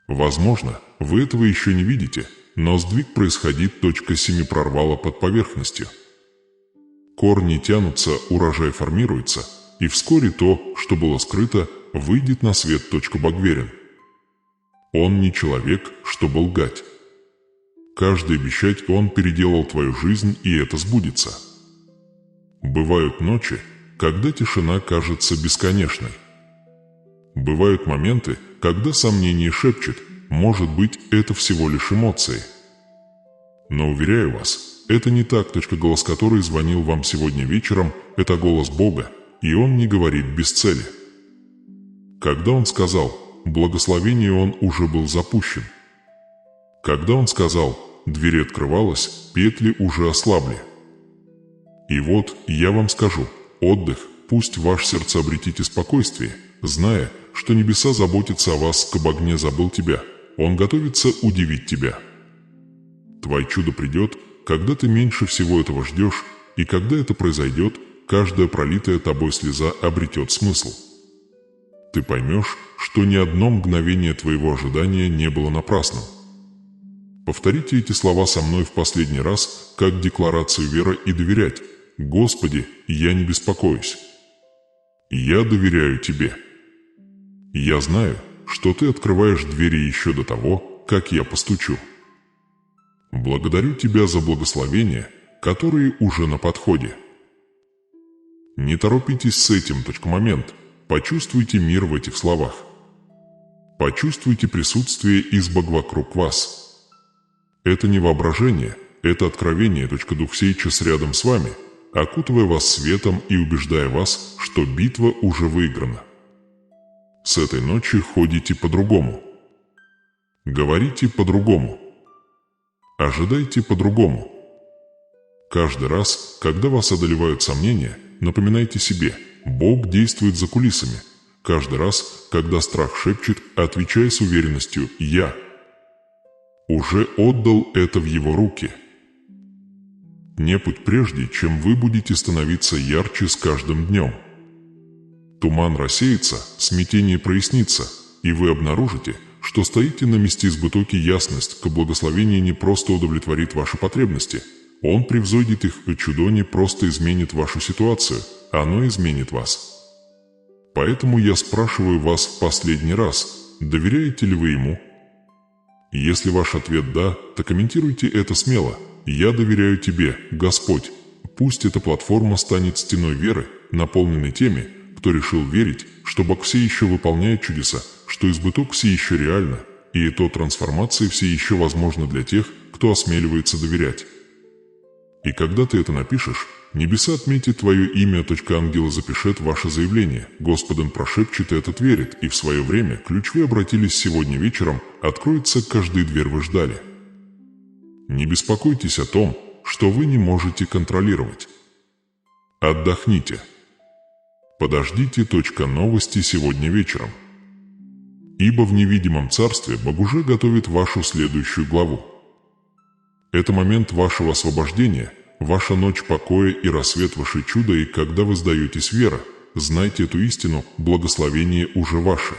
Возможно, вы этого еще не видите, но сдвиг происходит. Семя прорвало под поверхностью. Корни тянутся, урожай формируется, и вскоре то, что было скрыто, выйдет на свет. Бог верен. Он не человек, чтобы лгать. Каждый обещать Он переделал твою жизнь, и это сбудется. Бывают ночи, когда тишина кажется бесконечной. Бывают моменты, когда сомнение шепчет: может быть, это всего лишь эмоции. Но уверяю вас, это не так. Голос, который звонил вам сегодня вечером, это голос Бога, и Он не говорит без цели. Когда Он сказал «благословение», Он уже был запущен. Когда Он сказал «дверь открывалась», петли уже ослабли. И вот я вам скажу: отдых, пусть в ваше сердце обретите спокойствие, зная, что небеса заботятся о вас, как об огне забыл тебя. Он готовится удивить тебя. Твое чудо придет, когда ты меньше всего этого ждешь, и когда это произойдет, каждая пролитая тобой слеза обретет смысл. Ты поймешь, что ни одно мгновение твоего ожидания не было напрасным. Повторите эти слова со мной в последний раз, как декларацию веры, и доверять: «Господи, я не беспокоюсь. Я доверяю Тебе. Я знаю, что Ты открываешь двери еще до того, как я постучу. Благодарю Тебя за благословения, которые уже на подходе». Не торопитесь с этим. Момент. Почувствуйте мир в этих словах. Почувствуйте присутствие избаг вокруг вас. Это не воображение, это откровение. Дух сейчас рядом с вами, окутывая вас светом и убеждая вас, что битва уже выиграна. С этой ночи ходите по-другому. Говорите по-другому. Ожидайте по-другому. Каждый раз, когда вас одолевают сомнения, напоминайте себе: Бог действует за кулисами. Каждый раз, когда страх шепчет, отвечай с уверенностью: «Я уже отдал это в Его руки». Не путь прежде, чем вы будете становиться ярче с каждым днем. Туман рассеется, смятение прояснится, и вы обнаружите, что стоите на месте избытоки. Ясность к благословению не просто удовлетворит ваши потребности, Он превзойдет их, и чудо не просто изменит вашу ситуацию, оно изменит вас. Поэтому я спрашиваю вас в последний раз: доверяете ли вы Ему? Если ваш ответ «да», то комментируйте это смело: «Я доверяю Тебе, Господь». Пусть эта платформа станет стеной веры, наполненной теми, кто решил верить, что Бог все еще выполняет чудеса, что избыток все еще реально, и то трансформации все еще возможны для тех, кто осмеливается доверять. И когда ты это напишешь, небеса отметят твое имя. Ангелы запишет ваше заявление, Господом прошепчет, и этот верит, и в свое время ключ вы обратились сегодня вечером, откроется каждая дверь вы ждали. Не беспокойтесь о том, что вы не можете контролировать. Отдохните. Подождите. Новости сегодня вечером. Ибо в невидимом царстве Бог уже готовит вашу следующую главу. Это момент вашего освобождения, ваша ночь покоя и рассвет ваше чудо, и когда вы сдаетесь вера, знайте эту истину: благословение уже ваше.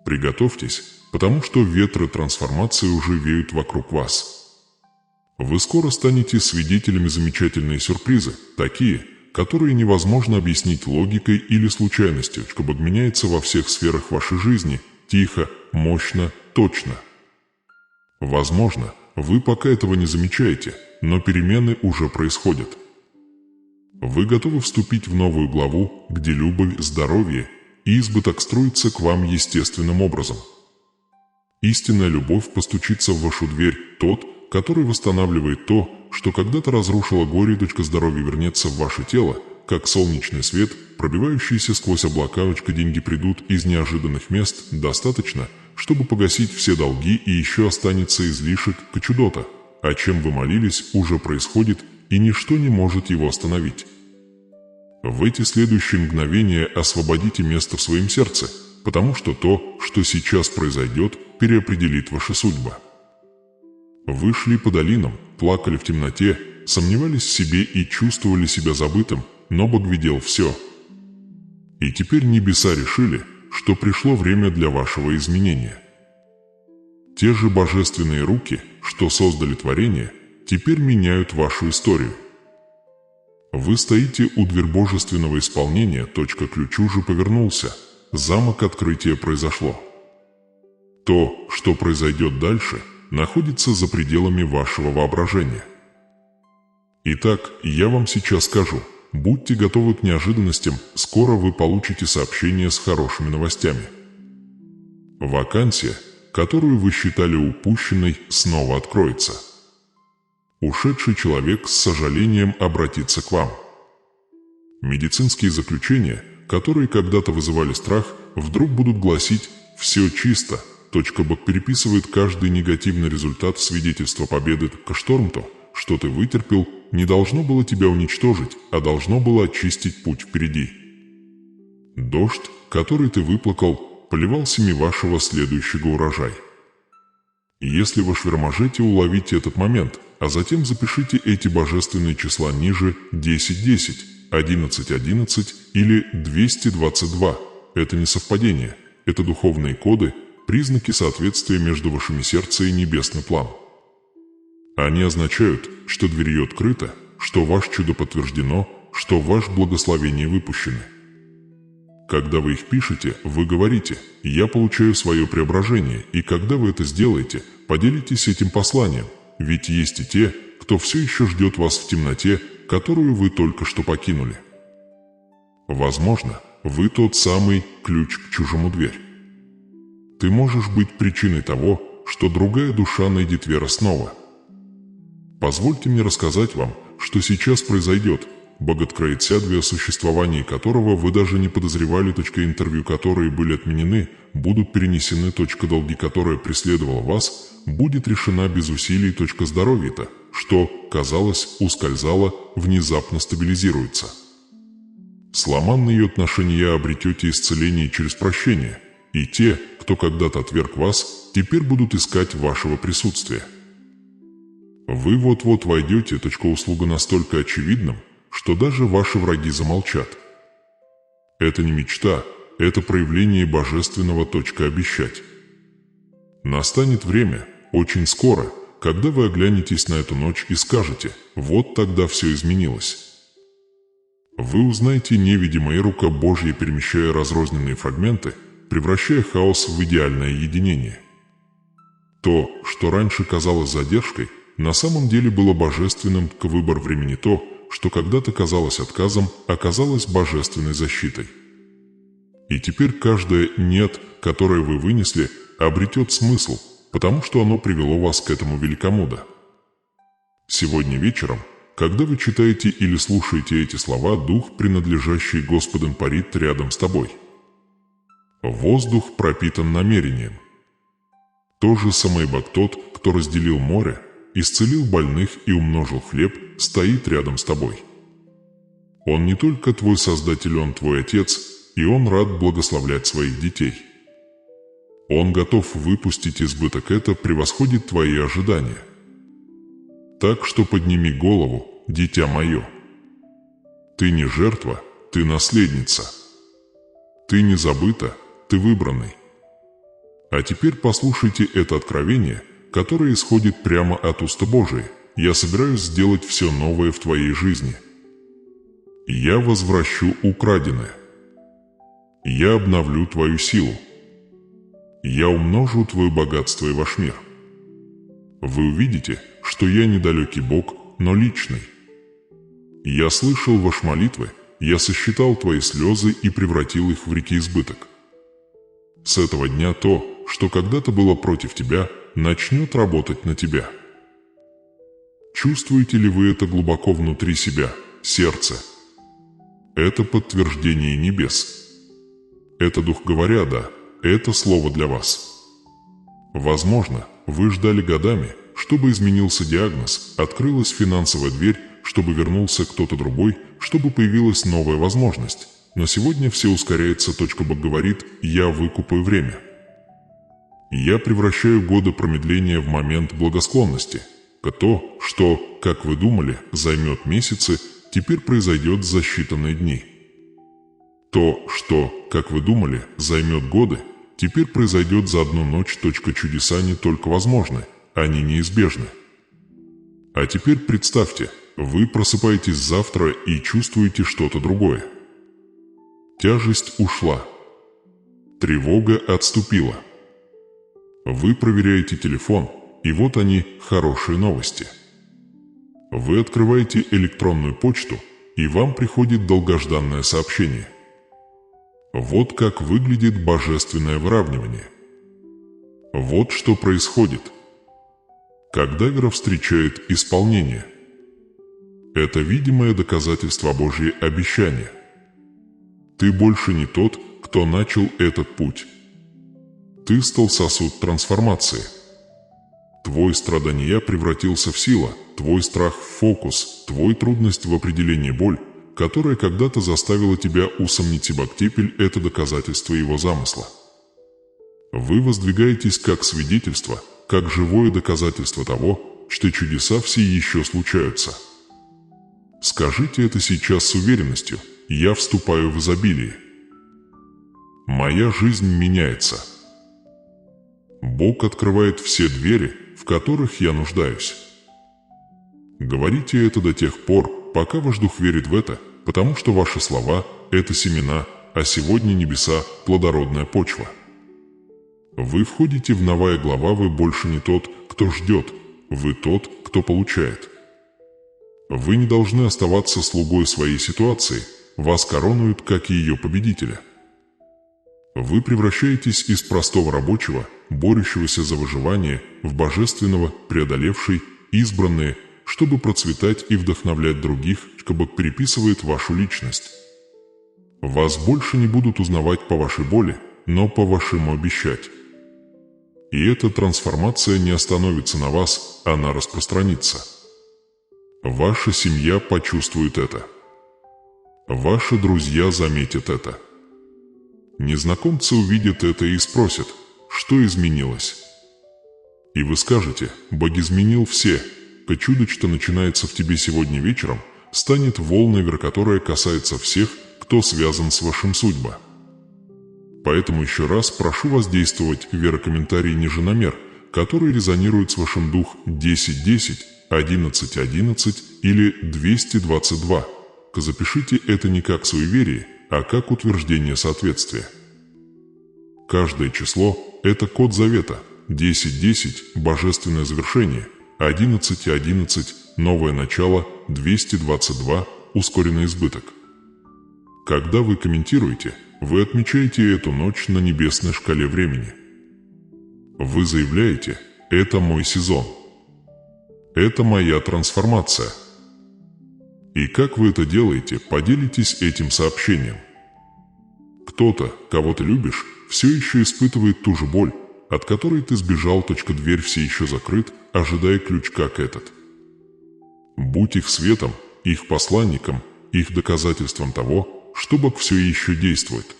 Приготовьтесь, потому что ветры трансформации уже веют вокруг вас. Вы скоро станете свидетелями замечательные сюрпризы, такие, которые невозможно объяснить логикой или случайностью. Бог меняется во всех сферах вашей жизни, тихо, мощно, точно. Возможно, вы пока этого не замечаете, но перемены уже происходят. Вы готовы вступить в новую главу, где любовь, здоровье и избыток строятся к вам естественным образом. Истинная любовь постучится в вашу дверь. Тот, который восстанавливает то, что когда-то разрушило горе. Здоровье вернется в ваше тело, как солнечный свет, пробивающийся сквозь облака. Деньги придут из неожиданных мест, достаточно, чтобы погасить все долги, и еще останется излишек чудота. О чем вы молились, уже происходит, и ничто не может его остановить. В эти следующие мгновения освободите место в своем сердце, потому что то, что сейчас произойдет, переопределит ваши судьбы. Вы шли по долинам, плакали в темноте, сомневались в себе и чувствовали себя забытым, но Бог видел все. И теперь небеса решили, что пришло время для вашего изменения. Те же божественные руки, что создали творение, теперь меняют вашу историю. Вы стоите у дверь божественного исполнения. Ключ уже повернулся, замок открытия произошло. То, что произойдет дальше, находится за пределами вашего воображения. Итак, я вам сейчас скажу: будьте готовы к неожиданностям, скоро вы получите сообщение с хорошими новостями. Вакансия, которую вы считали упущенной, снова откроется. Ушедший человек с сожалением обратится к вам. Медицинские заключения, которые когда-то вызывали страх, вдруг будут гласить «все чисто». Бог переписывает каждый негативный результат в свидетельство победы к штормту, что ты вытерпел, не должно было тебя уничтожить, а должно было очистить путь впереди. Дождь, который ты выплакал, поливал семи вашего следующего урожай. Если вы шверможете, уловите этот момент, а затем запишите эти божественные числа ниже 10-10, 11-11 или 222. Это не совпадение, это духовные коды, признаки соответствия между вашими сердце и небесный план. Они означают, что дверь открыта, что ваше чудо подтверждено, что ваше благословение выпущены. Когда вы их пишете, вы говорите «Я получаю свое преображение», и когда вы это сделаете, поделитесь этим посланием, ведь есть и те, кто все еще ждет вас в темноте, которую вы только что покинули. Возможно, вы тот самый ключ к чужому дверь. Ты можешь быть причиной того, что другая душа найдет веру снова. Позвольте мне рассказать вам, что сейчас произойдет. Бог откроет сядве, о существовании которого вы даже не подозревали, интервью, которые были отменены, будут перенесены, долги, которая преследовала вас, будет решена без усилий, здоровья-то, что, казалось, ускользало, внезапно стабилизируется. Сломанные отношения обретете исцеление через прощение, и те, кто когда-то отверг вас, теперь будут искать вашего присутствия. Вы вот-вот войдете, услуга настолько очевидным, что даже ваши враги замолчат. Это не мечта, это проявление божественного, обещать. Настанет время, очень скоро, когда вы оглянетесь на эту ночь и скажете «Вот тогда все изменилось». Вы узнаете невидимая рука Божья, перемещая разрозненные фрагменты, превращая хаос в идеальное единение. То, что раньше казалось задержкой, на самом деле было божественным выбор времени. То, что когда-то казалось отказом, оказалось божественной защитой. И теперь каждое «нет», которое вы вынесли, обретет смысл, потому что оно привело вас к этому великому «да». Сегодня вечером, когда вы читаете или слушаете эти слова, дух, принадлежащий Господу, парит рядом с тобой. Воздух пропитан намерением. То же самое Бог, тот, кто разделил море, исцелил больных и умножил хлеб, стоит рядом с тобой. Он не только твой Создатель, он твой Отец, и он рад благословлять своих детей. Он готов выпустить избыток, это превосходит твои ожидания. Так что подними голову, дитя мое. Ты не жертва, ты наследница. Ты не забыта, ты выбранный. А теперь послушайте это откровение, которое исходит прямо от уста Божия. Я собираюсь сделать все новое в твоей жизни. Я возвращу украденное. Я обновлю твою силу. Я умножу твое богатство и ваш мир. Вы увидите, что я недалекий Бог, но личный. Я слышал ваши молитвы, я сосчитал твои слезы и превратил их в реки избыток. С этого дня то, что когда-то было против тебя, начнет работать на тебя. Чувствуете ли вы это глубоко внутри себя, сердце? Это подтверждение небес. Это Дух говоря, да, это слово для вас. Возможно, вы ждали годами, чтобы изменился диагноз, открылась финансовая дверь, чтобы вернулся кто-то другой, чтобы появилась новая возможность. Но сегодня все ускоряется. Бог говорит, я выкупаю время. Я превращаю годы промедления в момент благосклонности. То, что, как вы думали, займет месяцы, теперь произойдет за считанные дни. То, что, как вы думали, займет годы, теперь произойдет за одну ночь. Чудеса не только возможны, они неизбежны. А теперь представьте, вы просыпаетесь завтра и чувствуете что-то другое. Тяжесть ушла. Тревога отступила. Вы проверяете телефон, и вот они, хорошие новости. Вы открываете электронную почту, и вам приходит долгожданное сообщение. Вот как выглядит божественное выравнивание. Вот что происходит, когда вера встречает исполнение. Это видимое доказательство Божьего обещания. Ты больше не тот, кто начал этот путь. Ты стал сосуд трансформации. Твой страдания превратился в силу, твой страх в фокус, твой трудность в определении боль, которая когда-то заставила тебя усомнить Себактепель, это доказательство его замысла. Вы воздвигаетесь как свидетельство, как живое доказательство того, что чудеса все еще случаются. Скажите это сейчас с уверенностью: «Я вступаю в изобилие». Моя жизнь меняется. Бог открывает все двери, в которых я нуждаюсь. Говорите это до тех пор, пока ваш дух верит в это, потому что ваши слова – это семена, а сегодня небеса – плодородная почва. Вы входите в новая глава, вы больше не тот, кто ждет, вы тот, кто получает. Вы не должны оставаться слугой своей ситуации, вас коронуют как ее победителя. Вы превращаетесь из простого рабочего, борющегося за выживание, в божественного, преодолевший, избранные, чтобы процветать и вдохновлять других, чтобы переписывает вашу личность. Вас больше не будут узнавать по вашей боли, но по вашему обещать. И эта трансформация не остановится на вас, она распространится. Ваша семья почувствует это. Ваши друзья заметят это. Незнакомцы увидят это и спросят, что изменилось. И вы скажете: Бог изменил все. Чудо, что начинается в тебе сегодня вечером, станет волной, которая касается всех, кто связан с вашим судьбой. Поэтому еще раз прошу вас действовать верокомментарий ниже номер, который резонирует с вашим дух 1010, 1111 или 222. Запишите это не как суеверие, а как утверждение соответствия. Каждое число – это код завета, 1010 – божественное завершение, 1111 – новое начало, 222 – ускоренный избыток. Когда вы комментируете, вы отмечаете эту ночь на небесной шкале времени. Вы заявляете: «Это мой сезон. Это моя трансформация». И как вы это делаете, поделитесь этим сообщением. Кто-то, кого ты любишь, все еще испытывает ту же боль, от которой ты сбежал. Дверь все еще закрыт, ожидая ключ как этот. Будь их светом, их посланником, их доказательством того, что Бог все еще действует.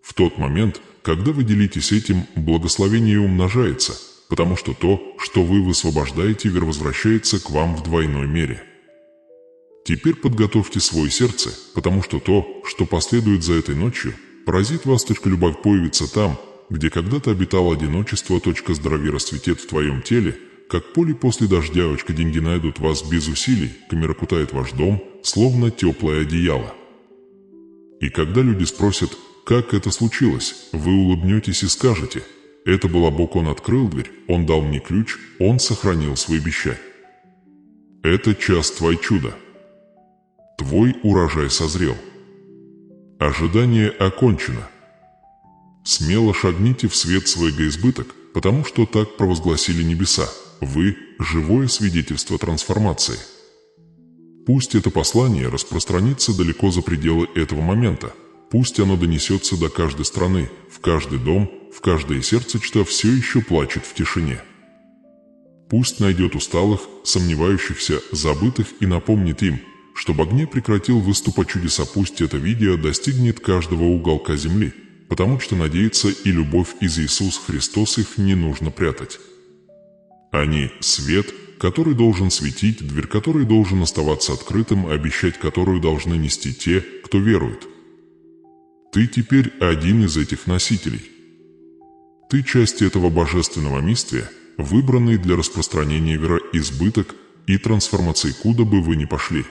В тот момент, когда вы делитесь этим, благословение умножается, потому что то, что вы высвобождаете, возвращается к вам в двойной мере. Теперь подготовьте свое сердце, потому что то, что последует за этой ночью, поразит вас. Любовь появится там, где когда-то обитало одиночество. Здоровье расцветет в твоем теле, как поле после дождя. Деньги найдут вас без усилий, камера кутает ваш дом, словно теплое одеяло. И когда люди спросят, как это случилось, вы улыбнетесь и скажете: это было Бог, Он открыл дверь, Он дал мне ключ, Он сохранил свой обещание. Это час твой чуда. Твой урожай созрел. Ожидание окончено. Смело шагните в свет своего избыток, потому что так провозгласили небеса. Вы – живое свидетельство трансформации. Пусть это послание распространится далеко за пределы этого момента. Пусть оно донесется до каждой страны, в каждый дом, в каждое сердце, что все еще плачет в тишине. Пусть найдет усталых, сомневающихся, забытых и напомнит им, чтобы огне прекратил выступать чудеса. Пусть это видео достигнет каждого уголка земли, потому что надеяться и любовь из Иисуса Христос их не нужно прятать. Они – свет, который должен светить, дверь которой должен оставаться открытым, обещать которую должны нести те, кто верует. Ты теперь один из этих носителей. Ты часть этого божественного миссия, выбранный для распространения избыток и трансформации, куда бы вы ни пошли.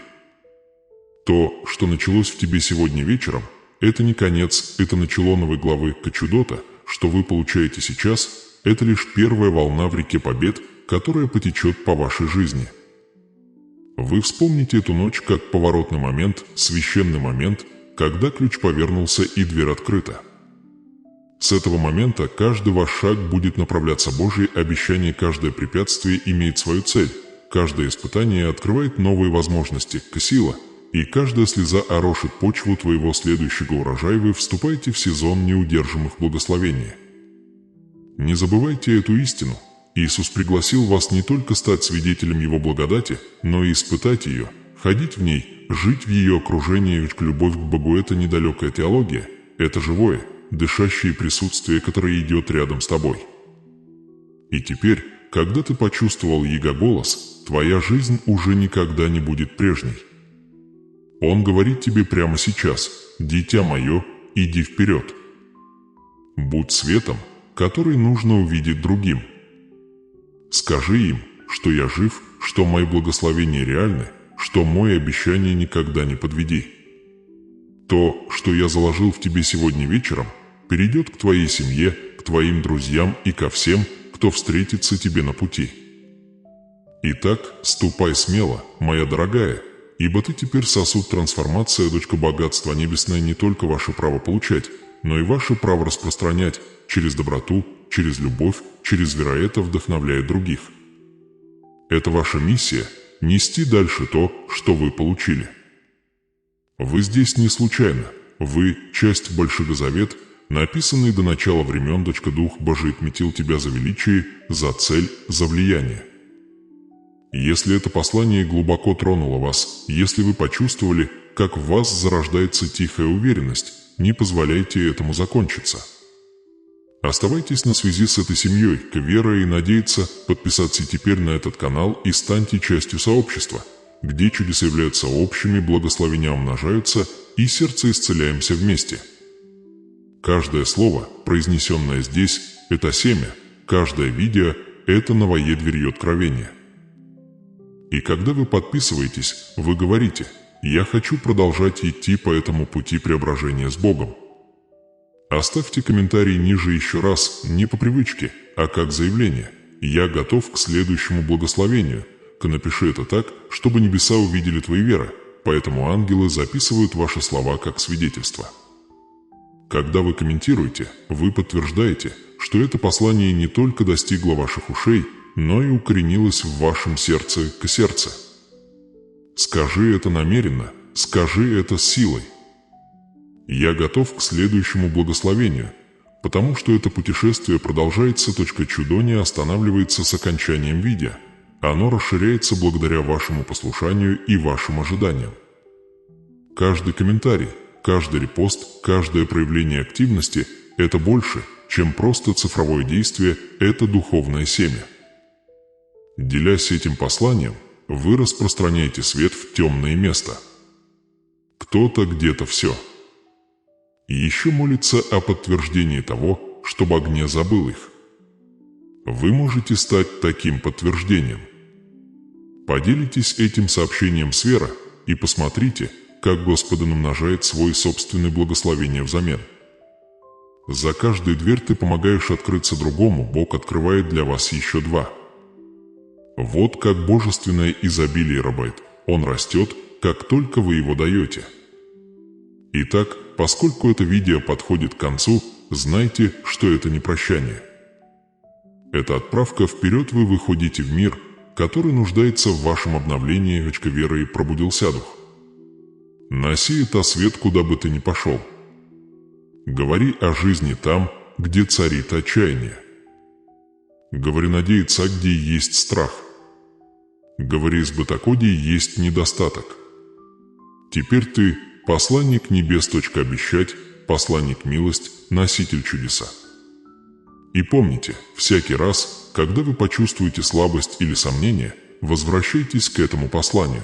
То, что началось в тебе сегодня вечером, это не конец, это начало новой главы. Чудо-то, что вы получаете сейчас, это лишь первая волна в реке побед, которая потечет по вашей жизни. Вы вспомните эту ночь как поворотный момент, священный момент, когда ключ повернулся и дверь открыта. С этого момента каждый ваш шаг будет направляться Божье обещание, каждое препятствие имеет свою цель, каждое испытание открывает новые возможности, сила, и каждая слеза орошит почву твоего следующего урожая. Вы вступаете в сезон неудержимых благословений. Не забывайте эту истину. Иисус пригласил вас не только стать свидетелем Его благодати, но и испытать ее, ходить в ней, жить в ее окружении. Ведь любовь к Богу – это недалекая теология, это живое, дышащее присутствие, которое идет рядом с тобой. И теперь, когда ты почувствовал Его голос, твоя жизнь уже никогда не будет прежней. Он говорит тебе прямо сейчас: «Дитя мое, иди вперед». Будь светом, который нужно увидеть другим. Скажи им, что я жив, что мои благословения реальны, что мои обещания никогда не подведи. То, что я заложил в тебе сегодня вечером, перейдет к твоей семье, к твоим друзьям и ко всем, кто встретится тебе на пути. Итак, ступай смело, моя дорогая, ибо ты теперь сосуд трансформации, дочка богатства небесное, не только ваше право получать, но и ваше право распространять через доброту, через любовь, через вера. Это вдохновляет других. Это ваша миссия – нести дальше то, что вы получили. Вы здесь не случайно. Вы – часть Большого Завета, написанный до начала времен. Дух Божий отметил тебя за величие, за цель, за влияние. Если это послание глубоко тронуло вас, если вы почувствовали, как в вас зарождается тихая уверенность, не позволяйте этому закончиться. Оставайтесь на связи с этой семьей, верой, и надеяться подписаться теперь на этот канал и станьте частью сообщества, где чудеса являются общими, благословения умножаются и сердце исцеляемся вместе. Каждое слово, произнесенное здесь, это семя, каждое видео – это новое дверь откровения. И когда вы подписываетесь, вы говорите: «Я хочу продолжать идти по этому пути преображения с Богом». Оставьте комментарий ниже еще раз, не по привычке, а как заявление: «Я готов к следующему благословению». Напиши это так, чтобы небеса увидели твои веры, поэтому ангелы записывают ваши слова как свидетельство. Когда вы комментируете, вы подтверждаете, что это послание не только достигло ваших ушей, но и укоренилось в вашем сердце к сердцу. Скажи это намеренно, скажи это с силой. Я готов к следующему благословению, потому что это путешествие продолжается. Чудо не останавливается с окончанием видео. Оно расширяется благодаря вашему послушанию и вашим ожиданиям. Каждый комментарий, каждый репост, каждое проявление активности – это больше, чем просто цифровое действие, это духовное семя. Делясь этим посланием, вы распространяете свет в темное место. Кто-то где-то все. И еще молится о подтверждении того, чтобы огня забыл их. Вы можете стать таким подтверждением. Поделитесь этим сообщением с верой и посмотрите, как Господь умножает свой собственный благословение взамен. За каждую дверь ты помогаешь открыться другому, Бог открывает для вас еще два. Вот как божественное изобилие работает. Он растет, как только вы его даете. Итак, поскольку это видео подходит к концу, знайте, что это не прощание. Это отправка вперед. Вы выходите в мир, который нуждается в вашем обновлении. Верой пробудился дух. Носи это свет, куда бы ты ни пошел. Говори о жизни там, где царит отчаяние. Говори надеяться, где есть страх. Говори с бытокодией есть недостаток. Теперь ты посланник небес. Обещать, посланник милость, носитель чудеса. И помните, всякий раз, когда вы почувствуете слабость или сомнение, возвращайтесь к этому посланию.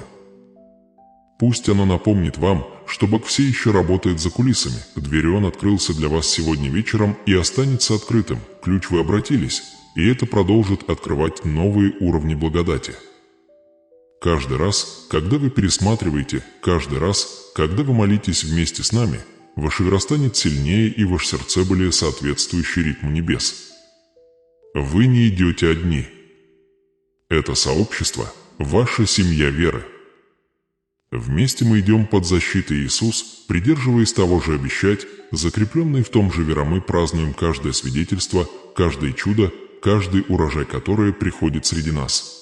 Пусть оно напомнит вам, что Бог все еще работает за кулисами. Дверь Он открылся для вас сегодня вечером и останется открытым. Ключ вы обратились, и это продолжит открывать новые уровни благодати. Каждый раз, когда вы пересматриваете, каждый раз, когда вы молитесь вместе с нами, ваша вера станет сильнее и ваше сердце более соответствующее ритму небес. Вы не идете одни. Это сообщество – ваша семья веры. Вместе мы идем под защитой Иисус, придерживаясь того же обещать, закрепленной в том же вере мы празднуем каждое свидетельство, каждое чудо, каждый урожай, которое приходит среди нас.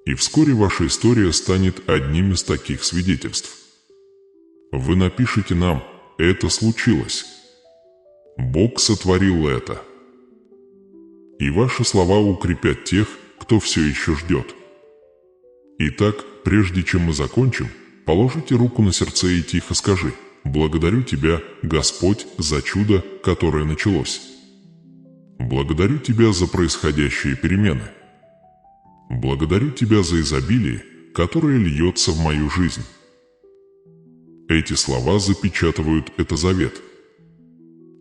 И вскоре ваша история станет одним из таких свидетельств. Вы напишите нам: «Это случилось. Бог сотворил это». И ваши слова укрепят тех, кто все еще ждет. Итак, прежде чем мы закончим, положите руку на сердце и тихо скажи: «Благодарю Тебя, Господь, за чудо, которое началось. Благодарю Тебя за происходящие перемены. Благодарю Тебя за изобилие, которое льется в мою жизнь». Эти слова запечатывают этот завет.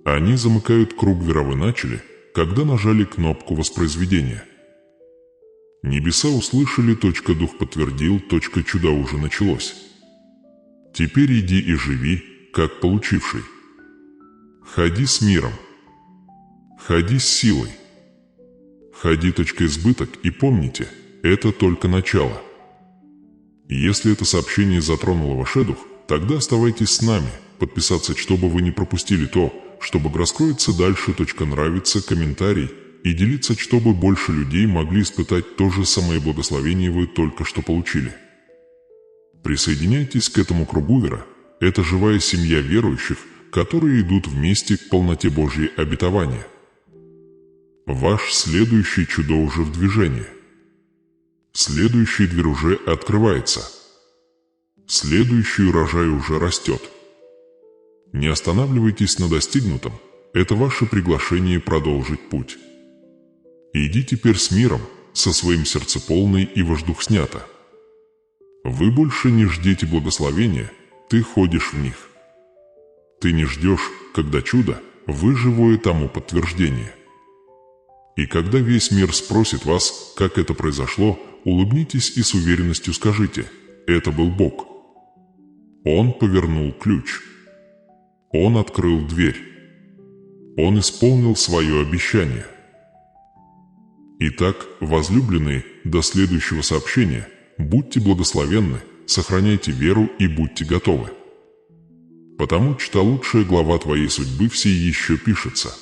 Они замыкают круг «Вера вы начали», когда нажали кнопку воспроизведения. Небеса услышали, Дух подтвердил, чудо уже началось. Теперь иди и живи, как получивший. Ходи с миром. Ходи с силой. Ходи, избыток, и помните, это только начало. Если это сообщение затронуло ваш дух, тогда оставайтесь с нами, подписаться, чтобы вы не пропустили то, чтобы раскроется дальше, нравится, комментарий, и делиться, чтобы больше людей могли испытать то же самое благословение вы только что получили. Присоединяйтесь к этому кругу вера. Это живая семья верующих, которые идут вместе к полноте Божьей обетования. Ваш следующий чудо уже в движении. Следующий дверь уже открывается. Следующий урожай уже растет. Не останавливайтесь на достигнутом. Это ваше приглашение продолжить путь. Иди теперь с миром, со своим сердцеполной, и ваш дух снято. Вы больше не ждете благословения, ты ходишь в них. Ты не ждешь, когда чудо, вы живое тому подтверждение. И когда весь мир спросит вас, как это произошло, улыбнитесь и с уверенностью скажите: это был Бог. Он повернул ключ. Он открыл дверь. Он исполнил свое обещание. Итак, возлюбленные, до следующего сообщения, будьте благословенны, сохраняйте веру и будьте готовы. Потому что лучшая глава твоей судьбы все еще пишется.